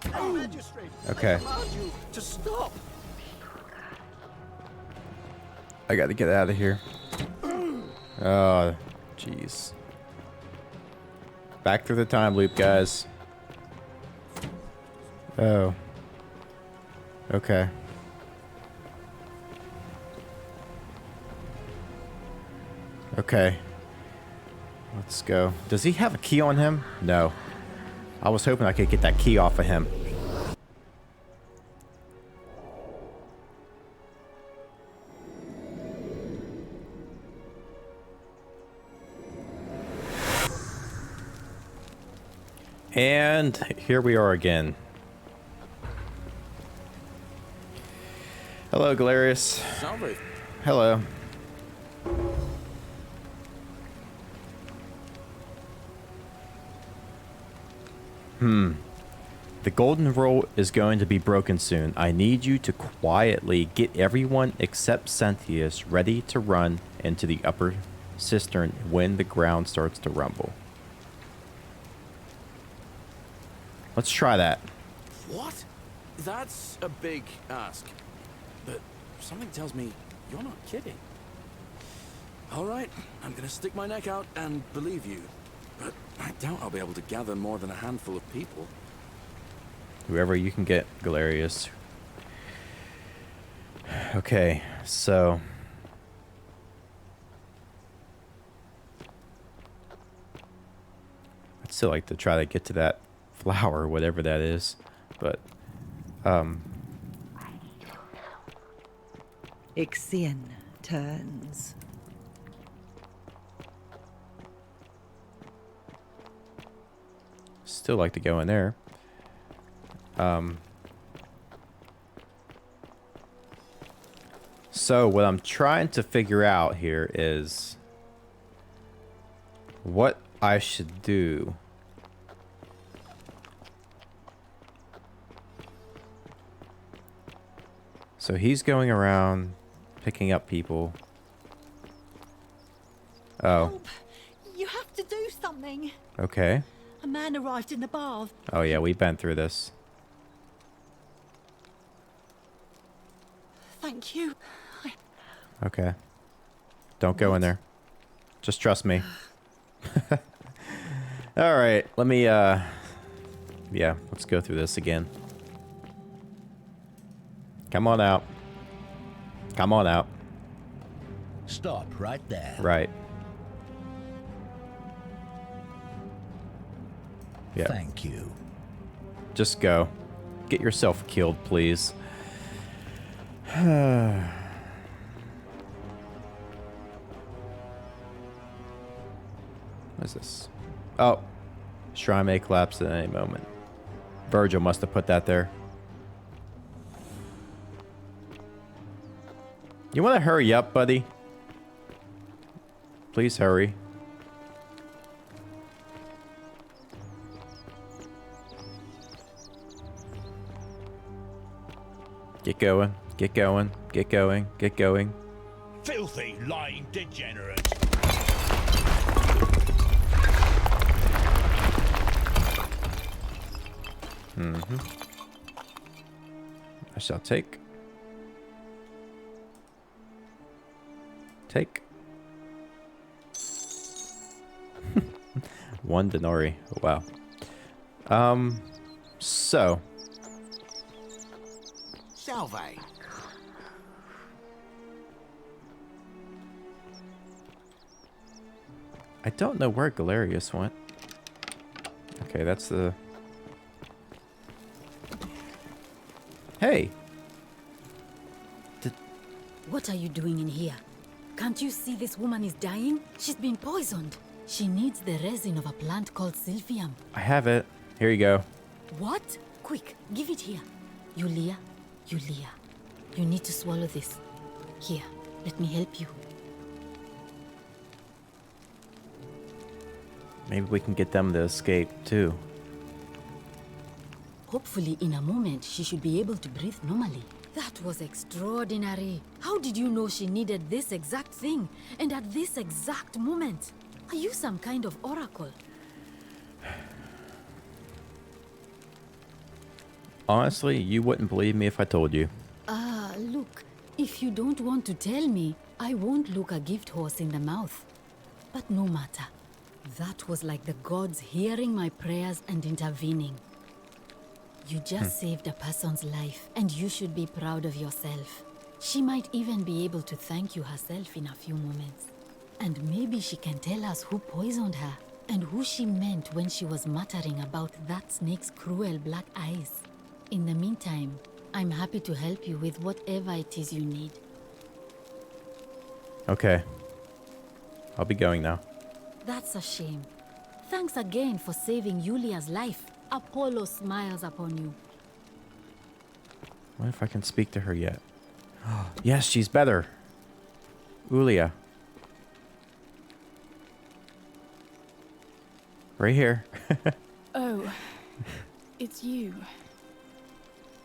Hey, magistrate! Okay. I command you to stop! I gotta get out of here. Oh, jeez. Back through the time loop, guys. Oh. Okay. Okay. Let's go. Does he have a key on him? No. I was hoping I could get that key off of him. And here we are again. Hello, Galerius. Salve. Hello. The golden rule is going to be broken soon. I need you to quietly get everyone except Sentius ready to run into the upper cistern when the ground starts to rumble. Let's try that. What? That's a big ask. But something tells me you're not kidding. All right, I'm gonna stick my neck out and believe you. But I doubt I'll be able to gather more than a handful of people. Whoever you can get, Galerius. Okay, so... still like to try to get to that flower, whatever that is. But, Ixion turns. still like to go in there. So what I'm trying to figure out here is what I should do. So he's going around picking up people. Oh. Help! You have to do something. Okay. A man arrived in the bath. Oh yeah, we've been through this. Thank you. Okay. Don't go in there. Just trust me. All right, let me yeah, let's go through this again. Come on out. Come on out. Stop right there. Right. Yeah. Thank you. Just go. Get yourself killed, please. What is this? Oh. Shrine may collapse at any moment. Virgil must have put that there. You want to hurry up, buddy? Please hurry. Get going. Get going. Get going. Get going. Filthy, lying degenerate. Mm-hmm. I shall take. Take. 1 denarii. Oh, wow. So. Salve. I don't know where Galerius went. Okay, that's the... Hey! What are you doing in here? Can't you see this woman is dying? She's been poisoned. She needs the resin of a plant called Sylphium. I have it. Here you go. What? Quick, give it here. Yulia, Yulia, you need to swallow this. Here, let me help you. Maybe we can get them to escape, too. Hopefully, in a moment, she should be able to breathe normally. That was extraordinary. How did you know she needed this exact thing, and at this exact moment? Are you some kind of oracle? Honestly, you wouldn't believe me if I told you. Look, if you don't want to tell me, I won't look a gift horse in the mouth. But no matter. That was like the gods hearing my prayers and intervening. You just saved a person's life, and you should be proud of yourself. She might even be able to thank you herself in a few moments. And maybe she can tell us who poisoned her, and who she meant when she was muttering about that snake's cruel black eyes. In the meantime, I'm happy to help you with whatever it is you need. Okay. I'll be going now. That's a shame. Thanks again for saving Yulia's life. Apollo smiles upon you. What if I can speak to her yet? Yes, she's better. Ulia. Right here. Oh, it's you.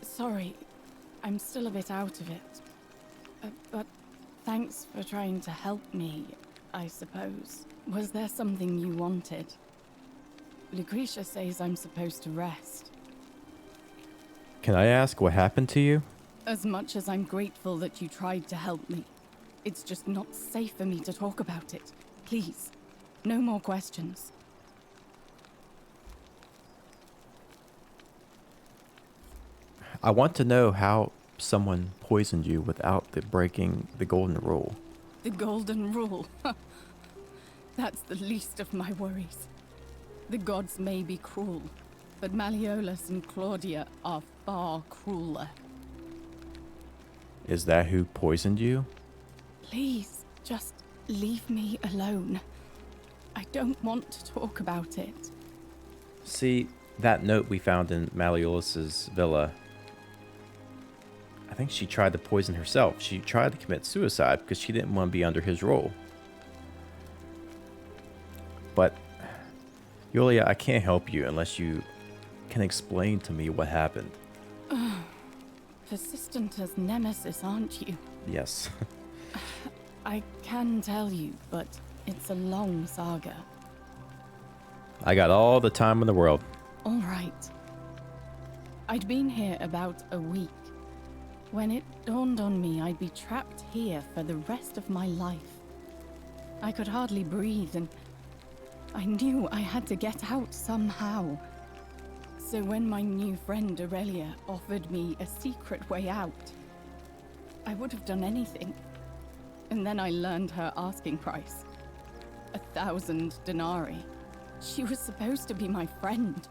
Sorry, I'm still a bit out of it. But thanks for trying to help me, I suppose. Was there something you wanted? Lucretia says I'm supposed to rest. Can I ask what happened to you? As much as I'm grateful that you tried to help me, it's just not safe for me to talk about it. Please, no more questions. I want to know how someone poisoned you without breaking the golden rule. The golden rule. That's the least of my worries. The gods may be cruel, but Malleolus and Claudia are far crueler. Is that who poisoned you? Please, just leave me alone. I don't want to talk about it. See, that note we found in Malleolus's villa. I think she tried to poison herself. She tried to commit suicide because she didn't want to be under his rule. But, Yulia, I can't help you unless you can explain to me what happened. Persistent as Nemesis, aren't you? Yes. I can tell you, but it's a long saga. I got all the time in the world. All right. I'd been here about a week when it dawned on me I'd be trapped here for the rest of my life. I could hardly breathe, and I knew I had to get out somehow. So when my new friend Aurelia offered me a secret way out, I would have done anything. And then I learned her asking price. 1,000 denarii. She was supposed to be my friend.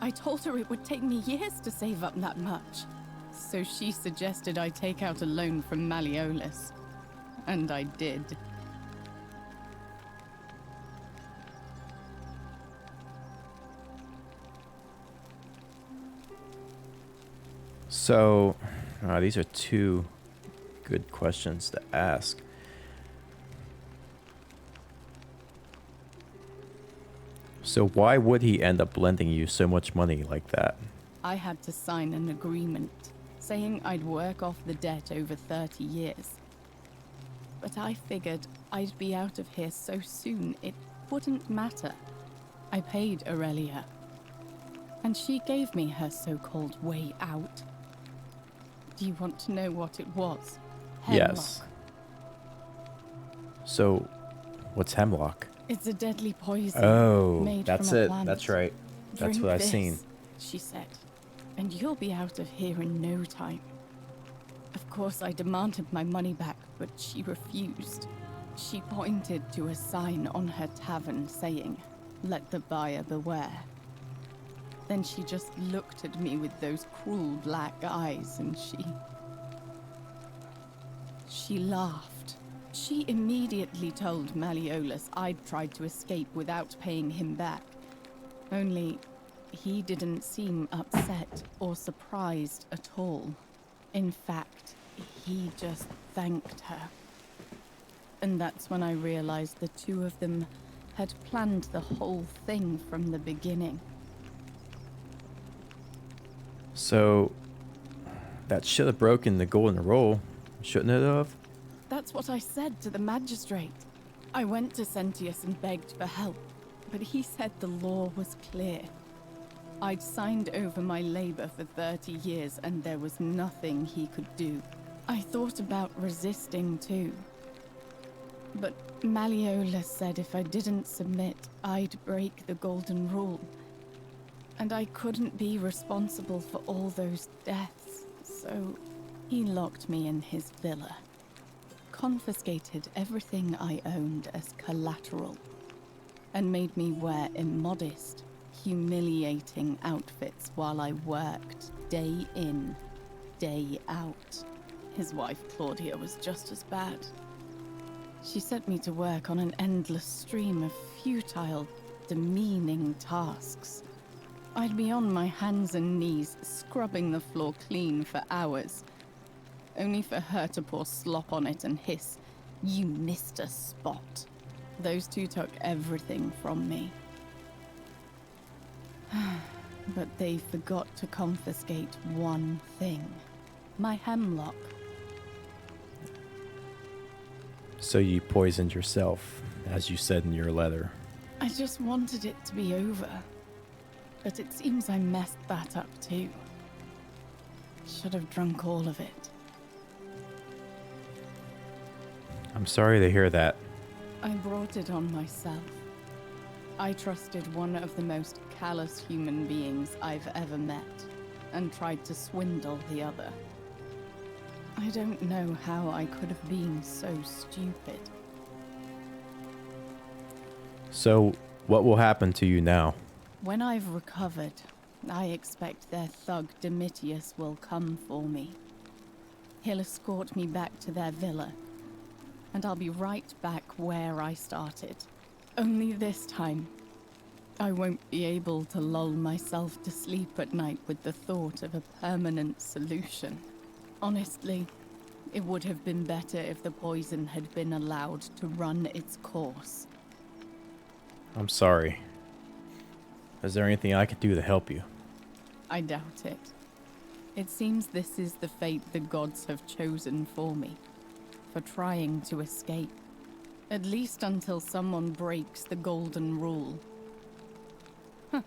I told her it would take me years to save up that much. So she suggested I take out a loan from Malleolus. And I did. So, these are two good questions to ask. So why would he end up lending you so much money like that? I had to sign an agreement saying I'd work off the debt over 30 years. But I figured I'd be out of here so soon it wouldn't matter. I paid Aurelia, and she gave me her so-called way out. Do you want to know what it was? Hemlock. Yes. So, what's hemlock? It's a deadly poison. Oh, made that's from a it. plant. That's right. That's Drink what I've this, seen. she said, and you'll be out of here in no time. Of course, I demanded my money back, but she refused. She pointed to a sign on her tavern saying, "Let the buyer beware." Then she just looked at me with those cruel black eyes, and she laughed. She immediately told Malleolus I'd tried to escape without paying him back. Only, he didn't seem upset or surprised at all. In fact, he just thanked her. And that's when I realized the two of them had planned the whole thing from the beginning. So, that should have broken the golden rule, shouldn't it have? That's what I said to the magistrate. I went to Sentius and begged for help, but he said the law was clear. I'd signed over my labor for 30 years and there was nothing he could do. I thought about resisting too. But Malleolus said if I didn't submit, I'd break the golden rule. And I couldn't be responsible for all those deaths, so he locked me in his villa. Confiscated everything I owned as collateral, and made me wear immodest, humiliating outfits while I worked day in, day out. His wife Claudia was just as bad. She set me to work on an endless stream of futile, demeaning tasks. I'd be on my hands and knees, scrubbing the floor clean for hours, only for her to pour slop on it and hiss, "You missed a spot." Those two took everything from me. But they forgot to confiscate one thing. My hemlock. So you poisoned yourself, as you said in your letter. I just wanted it to be over. But it seems I messed that up too. Should have drunk all of it. I'm sorry to hear that. I brought it on myself. I trusted one of the most callous human beings I've ever met, and tried to swindle the other. I don't know how I could have been so stupid. So, What will happen to you now? When I've recovered, I expect their thug Domitius will come for me. He'll escort me back to their villa, and I'll be right back where I started. Only this time, I won't be able to lull myself to sleep at night with the thought of a permanent solution. Honestly, it would have been better if the poison had been allowed to run its course. I'm sorry. Is there anything I can do to help you? I doubt it. It seems this is the fate the gods have chosen for me, for trying to escape. At least until someone breaks the golden rule. Huh.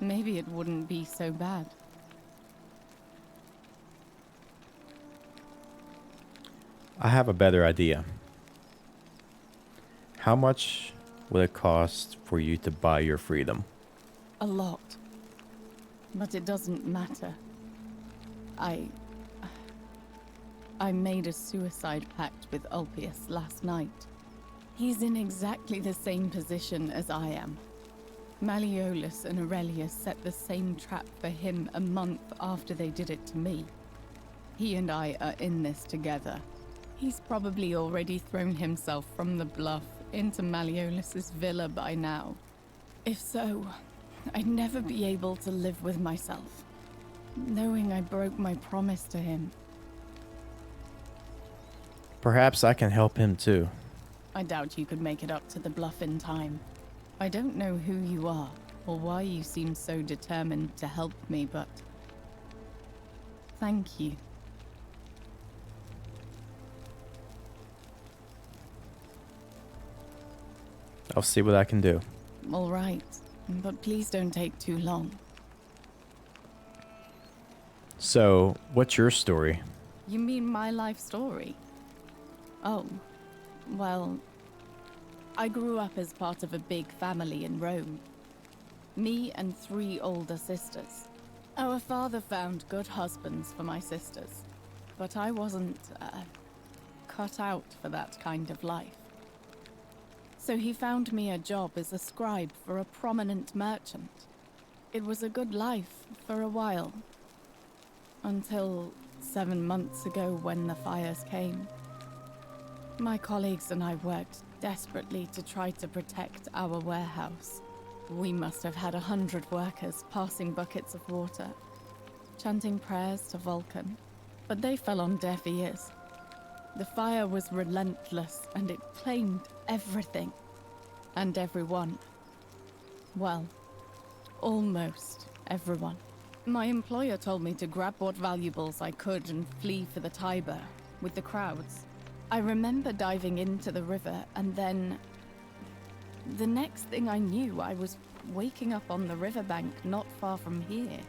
Maybe it wouldn't be so bad. I have a better idea. How much would it cost for you to buy your freedom? A lot. But it doesn't matter. I made a suicide pact with Ulpius last night. He's in exactly the same position as I am. Malleolus and Aurelius set the same trap for him a month after they did it to me. He and I are in this together. He's probably already thrown himself from the bluff into Malleolus's villa by now. If so, I'd never be able to live with myself, knowing I broke my promise to him. Perhaps I can help him too. I doubt you could make it up to the bluff in time. I don't know who you are, or why you seem so determined to help me, but thank you. I'll see what I can do. All right, but please don't take too long. So, what's your story? You mean my life story? Oh, well, I grew up as part of a big family in Rome. Me and 3 older sisters. Our father found good husbands for my sisters, but I wasn't cut out for that kind of life. So he found me a job as a scribe for a prominent merchant. It was a good life for a while, until 7 months ago when the fires came. My colleagues and I worked desperately to try to protect our warehouse. We must have had 100 workers passing buckets of water, chanting prayers to Vulcan, but they fell on deaf ears. The fire was relentless and it claimed everything and everyone. Well, almost everyone. My employer told me to grab what valuables I could and flee for the Tiber with the crowds. I remember diving into the river, and then the next thing I knew, I was waking up on the riverbank not far from here.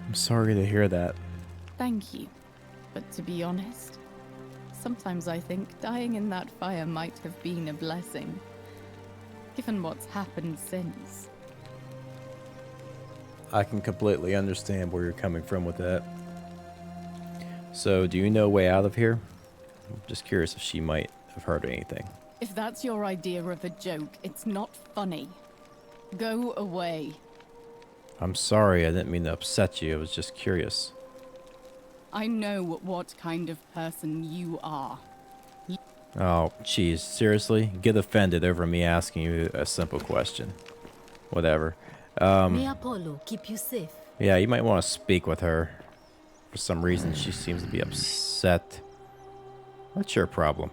I'm sorry to hear that. Thank you. But to be honest, sometimes I think dying in that fire might have been a blessing, given what's happened since. I can completely understand where you're coming from with that. So, do you know a way out of here? I'm just curious if she might have heard anything. If that's your idea of a joke, it's not funny. Go away. I'm sorry, I didn't mean to upset you. I was just curious. I know what kind of person you are. Oh, jeez. Seriously? Get offended over me asking you a simple question. Whatever. May Apollo keep you safe. Yeah, you might want to speak with her. For some reason, she seems to be upset. What's your problem?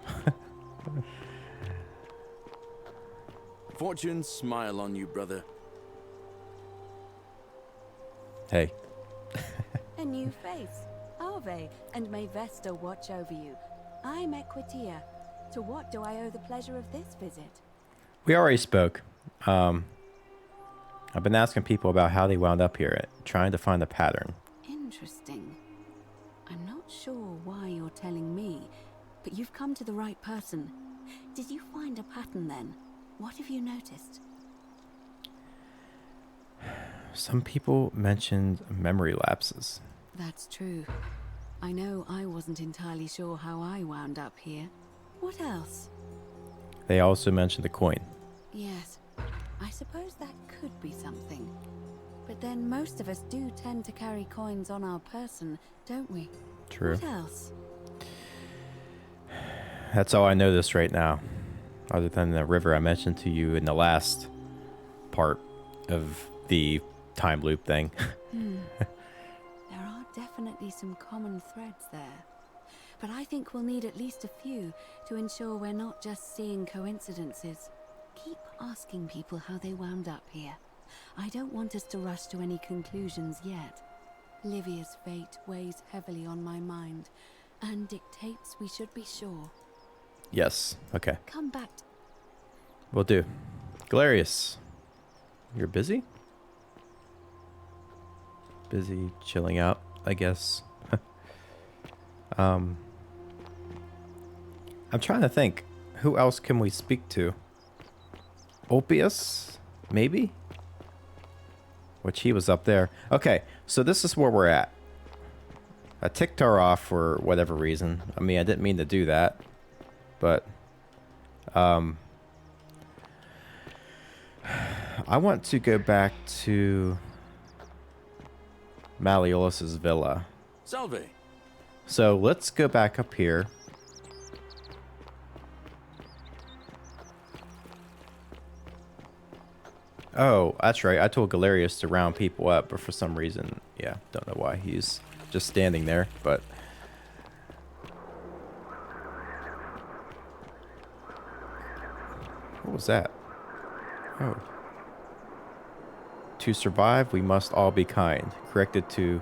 Fortune smile on you, brother. Hey. A new face. Ave, and may Vesta watch over you. I'm Equitia. To what do I owe the pleasure of this visit? We already spoke. I've been asking people about how they wound up here, trying to find a pattern. Interesting. I'm not sure why you're telling me, but you've come to the right person. Did you find a pattern then? What have you noticed? Some people mentioned memory lapses. That's true. I know I wasn't entirely sure how I wound up here. What else? They also mentioned the coin. Yes, I suppose that could be something. But then most of us do tend to carry coins on our person, don't we? True. What else? That's all I noticed right now. Other than the river I mentioned to you in the last part of the time loop thing. There are definitely some common threads there. But I think we'll need at least a few to ensure we're not just seeing coincidences. Keep asking people how they wound up here. I don't want us to rush to any conclusions yet. Livia's fate weighs heavily on my mind and dictates we should be sure. Yes. Okay. Come back. Will do. Galerius, you're busy? Busy chilling out, I guess. I'm trying to think. Who else can we speak to? Ulpius? Maybe? Which he was up there. Okay, so this is where we're at. I ticked her off for whatever reason. I mean, I didn't mean to do that. But, I want to go back to Malleolus's villa. Salve. So let's go back up here. Oh, that's right. I told Galerius to round people up, but for some reason, yeah, don't know why he's just standing there, but... What was that? Oh. To survive, we must all be kind. Corrected to,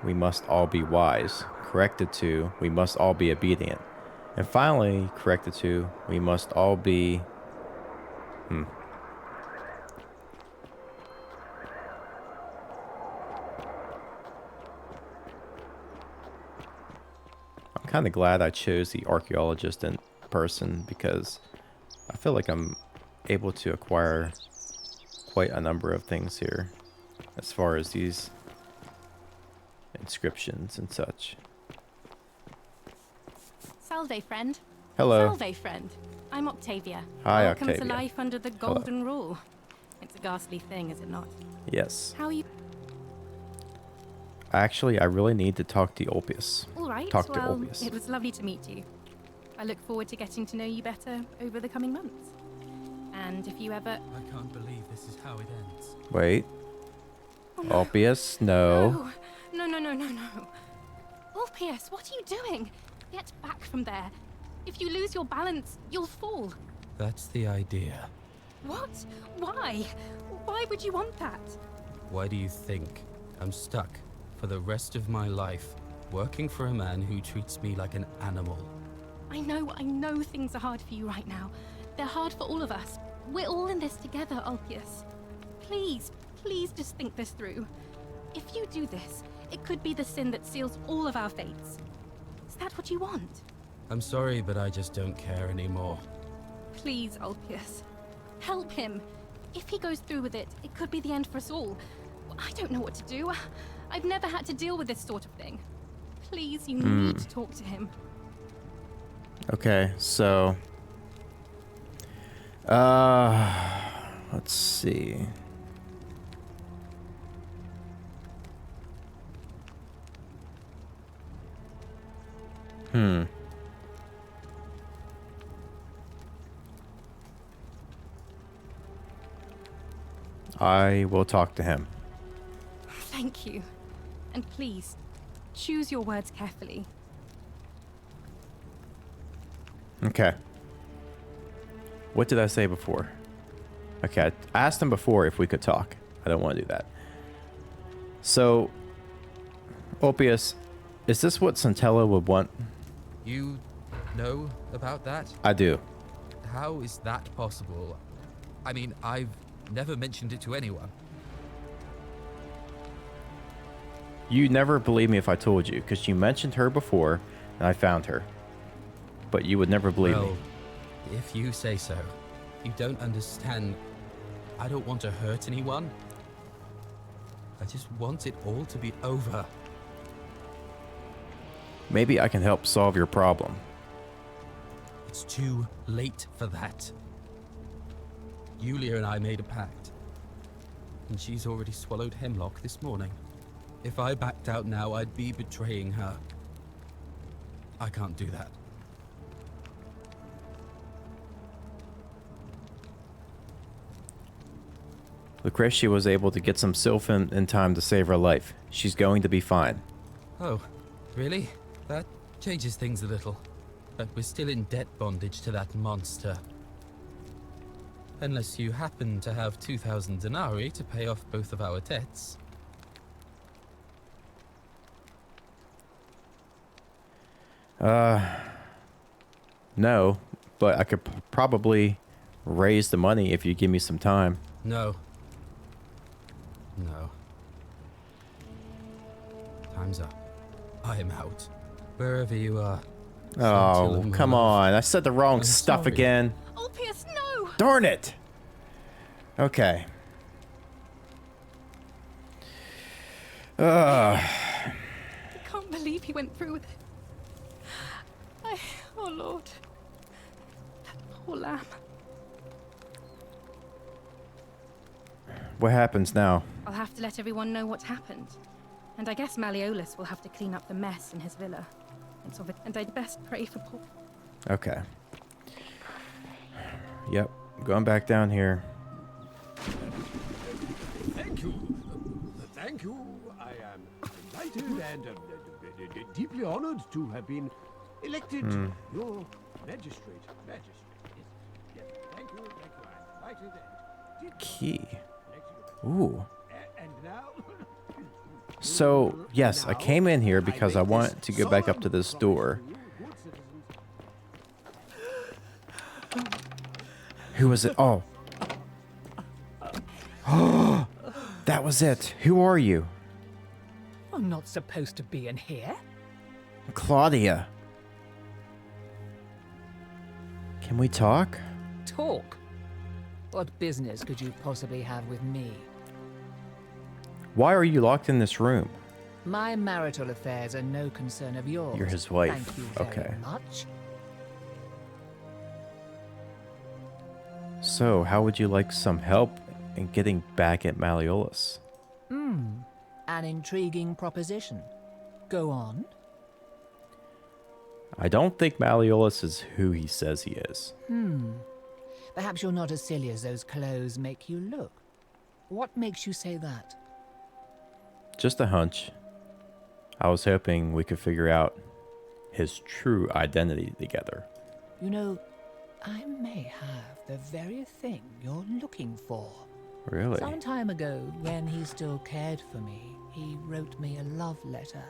we must all be wise. Corrected to, we must all be obedient. And finally, corrected to, we must all be... I'm kind of glad I chose the archaeologist in person because I feel like I'm able to acquire quite a number of things here as far as these inscriptions and such. Salve, friend. Hello. Salve, friend. I'm Octavia. Hi, Welcome Octavia. to life under the golden rule. It's a ghastly thing, is it not? Yes. How are you? Actually, I really need to talk to Ulpius. All right. Talk to well, Ulpius. it was lovely to meet you. I look forward to getting to know you better over the coming months. And if you ever... I can't believe this is how it ends. Wait. Oh, no. Ulpius, no. No. Ulpius, what are you doing? Get back from there. If you lose your balance, you'll fall. That's the idea. What? Why? Why would you want that? Why do you think I'm stuck for the rest of my life working for a man who treats me like an animal? I know things are hard for you right now. They're hard for all of us. We're all in this together, Ulpius. Please just think this through. If you do this, it could be the sin that seals all of our fates. Is that what you want? I'm sorry, but I just don't care anymore. Please, Ulpius. Help him. If he goes through with it, it could be the end for us all. I don't know what to do. I've never had to deal with this sort of thing. Please, you need to talk to him. Okay, so... let's see. I will talk to him. Thank you. And please, choose your words carefully. Okay. What did I say before? Okay, I asked him before if we could talk. I don't want to do that. So, Ulpius, is this what Centella would want? You know about that? I do. How is that possible? I mean, I've never mentioned it to anyone. You never believe me if I told you, because you mentioned her before, and I found her. But you would never believe me. If you say so. You don't understand. I don't want to hurt anyone. I just want it all to be over. Maybe I can help solve your problem. It's too late for that. Yulia and I made a pact, and she's already swallowed hemlock this morning. If I backed out now, I'd be betraying her. I can't do that. Lucretia was able to get some sylphin in time to save her life. She's going to be fine. Oh, really? That changes things a little. But we're still in debt bondage to that monster. Unless you happen to have 2,000 denarii to pay off both of our debts. No, but I could probably raise the money if you give me some time. No. No. Time's up. I am out. Wherever you are. Oh, come on. I said the wrong stuff sorry. again. Ulpius, no! Darn it! Okay. I can't believe he went through with it. Oh Lord. That poor lamb. What happens now? I'll have to let everyone know what happened. And I guess Malleolus will have to clean up the mess in his villa. And I'd best pray for Paul. Okay. Yep. Going back down here. Thank you. Thank you. I am delighted and deeply honored to have been elected your magistrate. Yes. Thank you. I'm delighted and Key. Ooh. And now... So, yes, I came in here because I want to go back up to this door. Who was it? Oh. Oh, that was it. Who are you? I'm not supposed to be in here. Claudia. Can we talk? Talk? What business could you possibly have with me? Why are you locked in this room? My marital affairs are no concern of yours. You're his wife. Thank you very Okay. much. So, how would you like some help in getting back at Malleolus? An intriguing proposition. Go on. I don't think Malleolus is who he says he is. Perhaps you're not as silly as those clothes make you look. What makes you say that? Just a hunch. I was hoping we could figure out his true identity together. You know, I may have the very thing you're looking for. Really? Some time ago, when he still cared for me, he wrote me a love letter.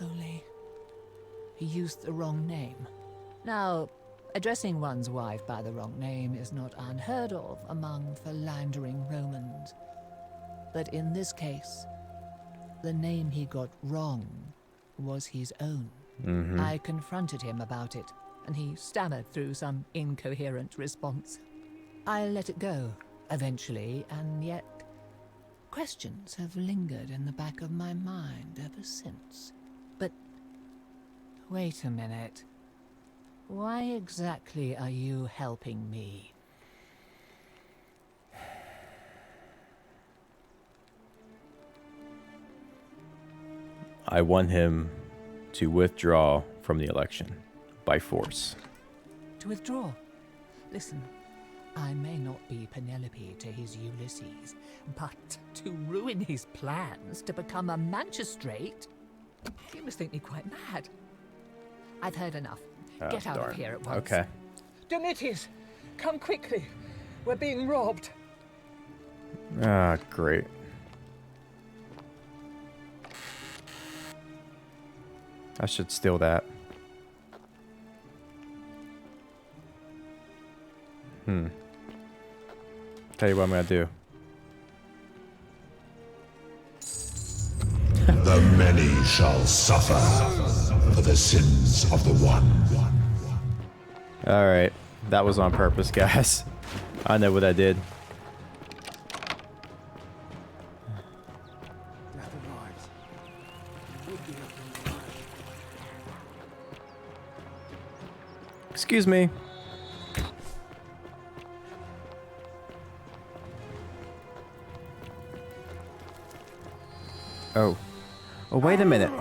Only, he used the wrong name. Now, addressing one's wife by the wrong name is not unheard of among philandering Romans. But in this case, the name he got wrong was his own. I confronted him about it, and he stammered through some incoherent response. I let it go, eventually, and yet questions have lingered in the back of my mind ever since. But wait a minute. Why exactly are you helping me? I want him to withdraw from the election by force. To withdraw? Listen, I may not be Penelope to his Ulysses, but to ruin his plans to become a magistrate? You must think me quite mad. I've heard enough. Get out of here at once. Okay. Domitius, come quickly. We're being robbed. Ah, great. I should steal that. Tell you what I'm gonna do. The many shall suffer for the sins of the one. Alright. That was on purpose, guys. I know what I did. Excuse me. Oh. Oh, wait a minute.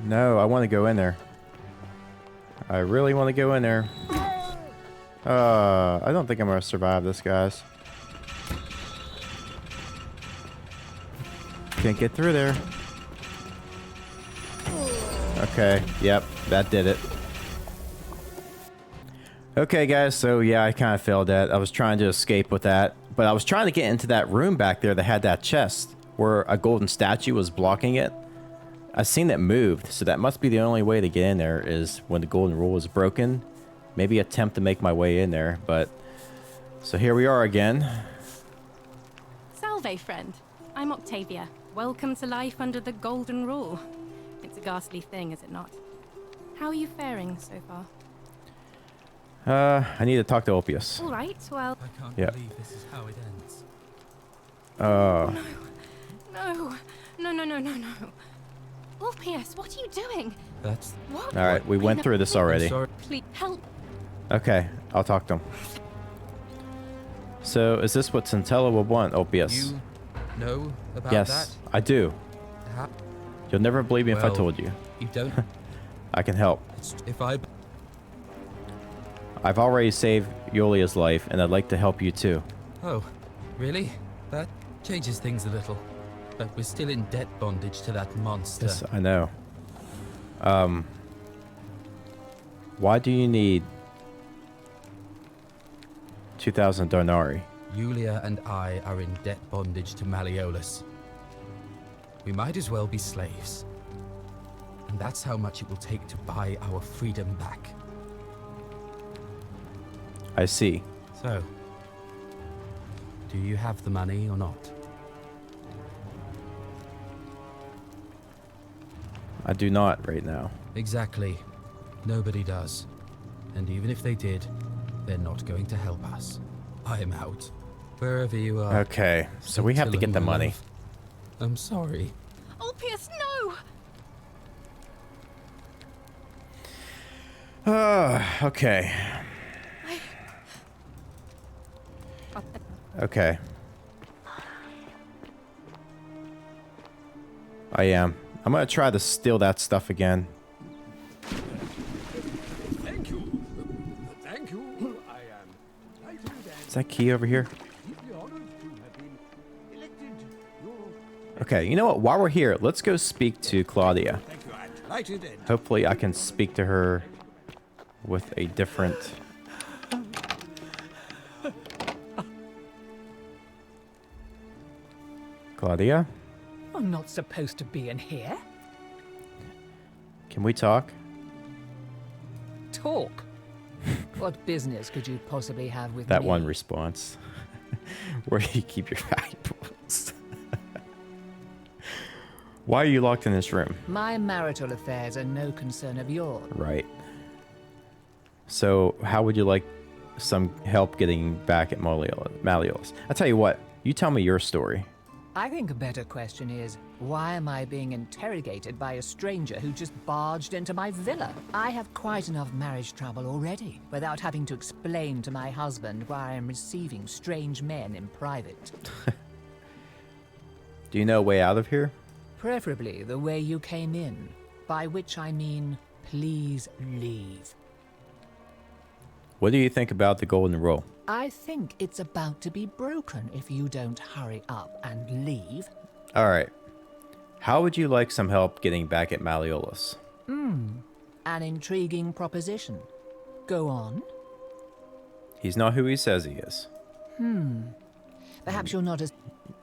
No, I want to go in there. I really want to go in there. I don't think I'm going to survive this, guys. Can't get through there. Okay, yep, that did it. Okay, guys, so yeah, I kind of failed that. I was trying to escape with that, but I was trying to get into that room back there that had that chest where a golden statue was blocking it. I seen it moved, so that must be the only way to get in there is when the golden rule is broken. Maybe attempt to make my way in there, but... So here we are again. Salve, friend. I'm Octavia. Welcome to life under the golden rule. It's a ghastly thing, is it not? How are you faring so far? I need to talk to Ulpius. All right, well... I can't Yeah. believe this is how it ends. No. Ulpius, what are you doing? That's... What? Alright, we went through this already. Please, help. Okay, I'll talk to him. So, is this what Centella will want, Ulpius? You know about yes, that? I do. Ha- You'll never believe me if I Well, told you. You don't... I can help. If I... I've already saved Yulia's life, and I'd like to help you too. Oh, really? That changes things a little. But we're still in debt bondage to that monster. Yes, I know. Why do you need 2,000 Darnari? Yulia and I are in debt bondage to Malleolus. We might as well be slaves. And that's how much it will take to buy our freedom back. I see. So, do you have the money or not? I do not right now. Exactly. Nobody does. And even if they did, they're not going to help us. I am out. Wherever you are. Okay, so we have to get the money. I'm sorry. Ulpius, no! Okay. Okay. I am. I'm gonna try to steal that stuff again. Thank you. Thank you. I am delighted Is that key over here? and deeply honored to have been elected your... Okay, you know what? While we're here, let's go speak to Claudia. Thank you. I'm delighted and... Hopefully I can speak to her with a different... Claudia? I'm not supposed to be in here. Can we talk? Talk? What business could you possibly have with That me? one response. Where do you keep your valuables? Why are you locked in this room? My marital affairs are no concern of yours. Right. So, how would you like some help getting back at Malleolus? I'll tell you what, you tell me your story. I think a better question is, why am I being interrogated by a stranger who just barged into my villa? I have quite enough marriage trouble already, without having to explain to my husband why I am receiving strange men in private. Do you know a way out of here? Preferably the way you came in, by which I mean, please leave. What do you think about the golden rule? I think it's about to be broken if you don't hurry up and leave. Alright. How would you like some help getting back at Malleolus? An intriguing proposition. Go on. He's not who he says he is. Perhaps you're not as...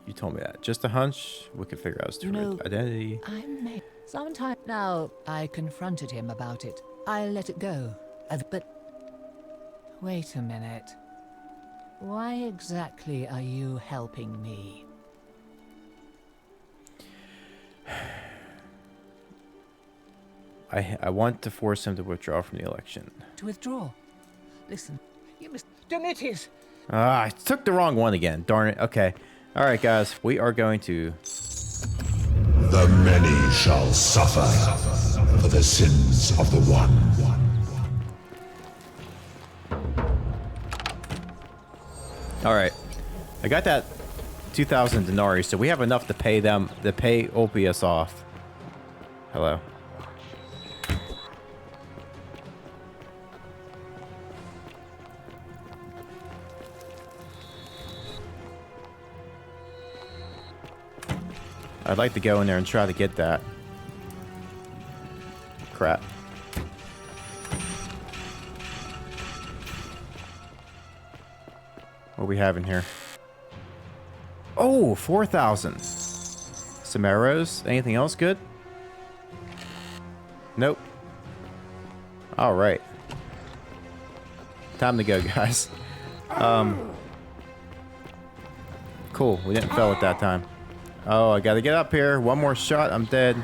You told me that. Just a hunch? We could figure out his true know, identity. I may... Sometime... Now, I confronted him about it. I let it go. But... Wait a minute. Why exactly are you helping me? I want to force him to withdraw from the election. To withdraw? Listen, you must... Domitius! Ah, I took the wrong one again. Darn it. Okay. Alright, guys. We are going to... The many shall suffer for the sins of the one. Alright. I got that 2,000 denarii, so we have enough to pay them, to pay Ulpius off. Hello. I'd like to go in there and try to get that. Crap. What we have in here? Oh, 4,000. Some arrows. Anything else good? Nope. All right. Time to go, guys. Cool. We didn't fail it that time. Oh, I gotta get up here. One more shot. I'm dead.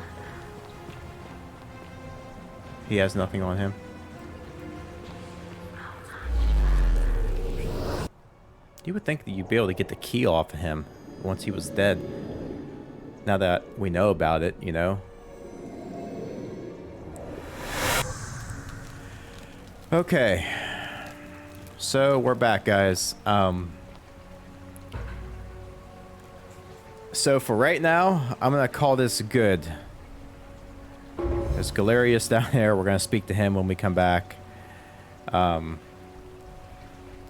He has nothing on him. You would think that you'd be able to get the key off of him once he was dead. Now that we know about it, you know. Okay. So we're back, guys. So for right now, I'm gonna call this good. There's Galerius down there. We're gonna speak to him when we come back.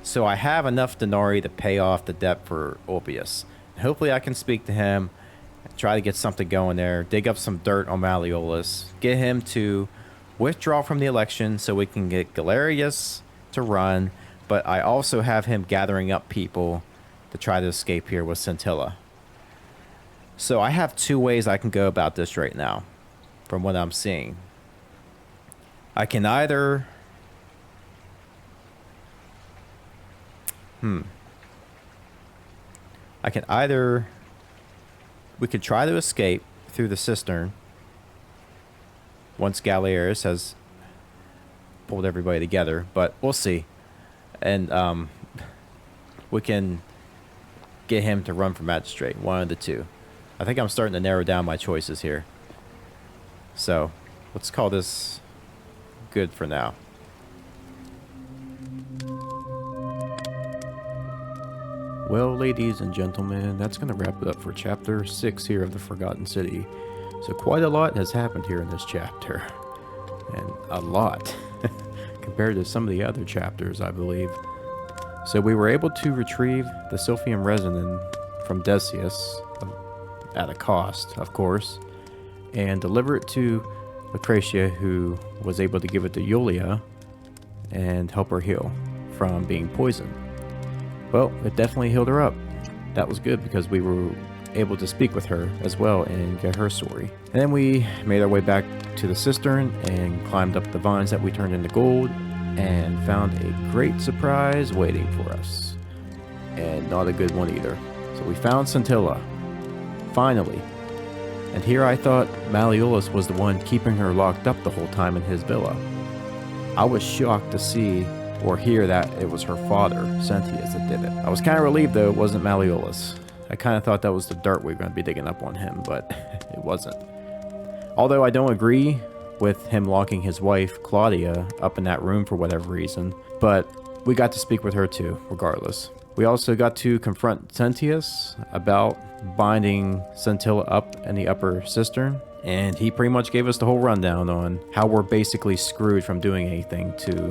So I have enough denarii to pay off the debt for Ulpius. Hopefully I can speak to him, try to get something going there, dig up some dirt on Malleolus, get him to withdraw from the election so we can get Galerius to run, but I also have him gathering up people to try to escape here with Scintilla. So I have two ways I can go about this right now, from what I'm seeing. I can either... I can either... We could try to escape through the cistern once Galerius has pulled everybody together, but we'll see. And we can get him to run for magistrate, one of the two. I think I'm starting to narrow down my choices here. So, let's call this good for now. Well, ladies and gentlemen, that's going to wrap it up for Chapter 6 here of the Forgotten City. So quite a lot has happened here in this chapter. And a lot. Compared to some of the other chapters, I believe. So we were able to retrieve the Sylphium Resonant from Decius, at a cost, of course, and deliver it to Lucretia, who was able to give it to Yulia and help her heal from being poisoned. Well, it definitely healed her up. That was good because we were able to speak with her as well and get her story. And then we made our way back to the cistern and climbed up the vines that we turned into gold and found a great surprise waiting for us. And not a good one either. So we found Scintilla. Finally. And here I thought Malleolus was the one keeping her locked up the whole time in his villa. I was shocked to see or hear that it was her father, Sentius, that did it. I was kind of relieved though it wasn't Malleolus. I kind of thought that was the dirt we were going to be digging up on him, but it wasn't. Although I don't agree with him locking his wife, Claudia, up in that room for whatever reason, but we got to speak with her too, regardless. We also got to confront Sentius about binding Scintilla up in the upper cistern, and he pretty much gave us the whole rundown on how we're basically screwed from doing anything to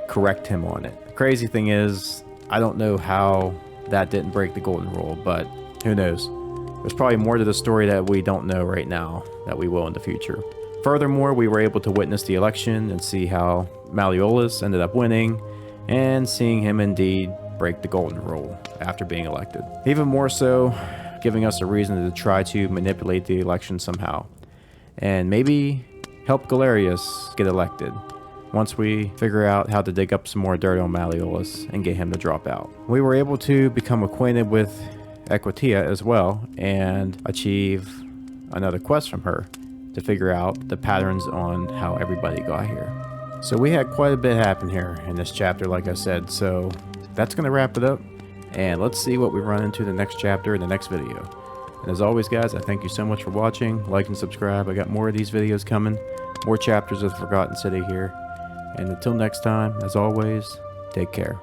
correct him on it. The crazy thing is, I don't know how that didn't break the golden rule, but who knows? There's probably more to the story that we don't know right now that we will in the future. Furthermore, we were able to witness the election and see how Malleolus ended up winning, and seeing him indeed break the golden rule after being elected. Even more so, giving us a reason to try to manipulate the election somehow, and maybe help Galerius get elected once we figure out how to dig up some more dirt on Malleolus and get him to drop out. We were able to become acquainted with Equitia as well and achieve another quest from her to figure out the patterns on how everybody got here. So we had quite a bit happen here in this chapter, like I said, so that's going to wrap it up, and let's see what we run into the next chapter in the next video. And as always, guys, I thank you so much for watching. Like and subscribe. I got more of these videos coming, more chapters of the Forgotten City here. And until next time, as always, take care.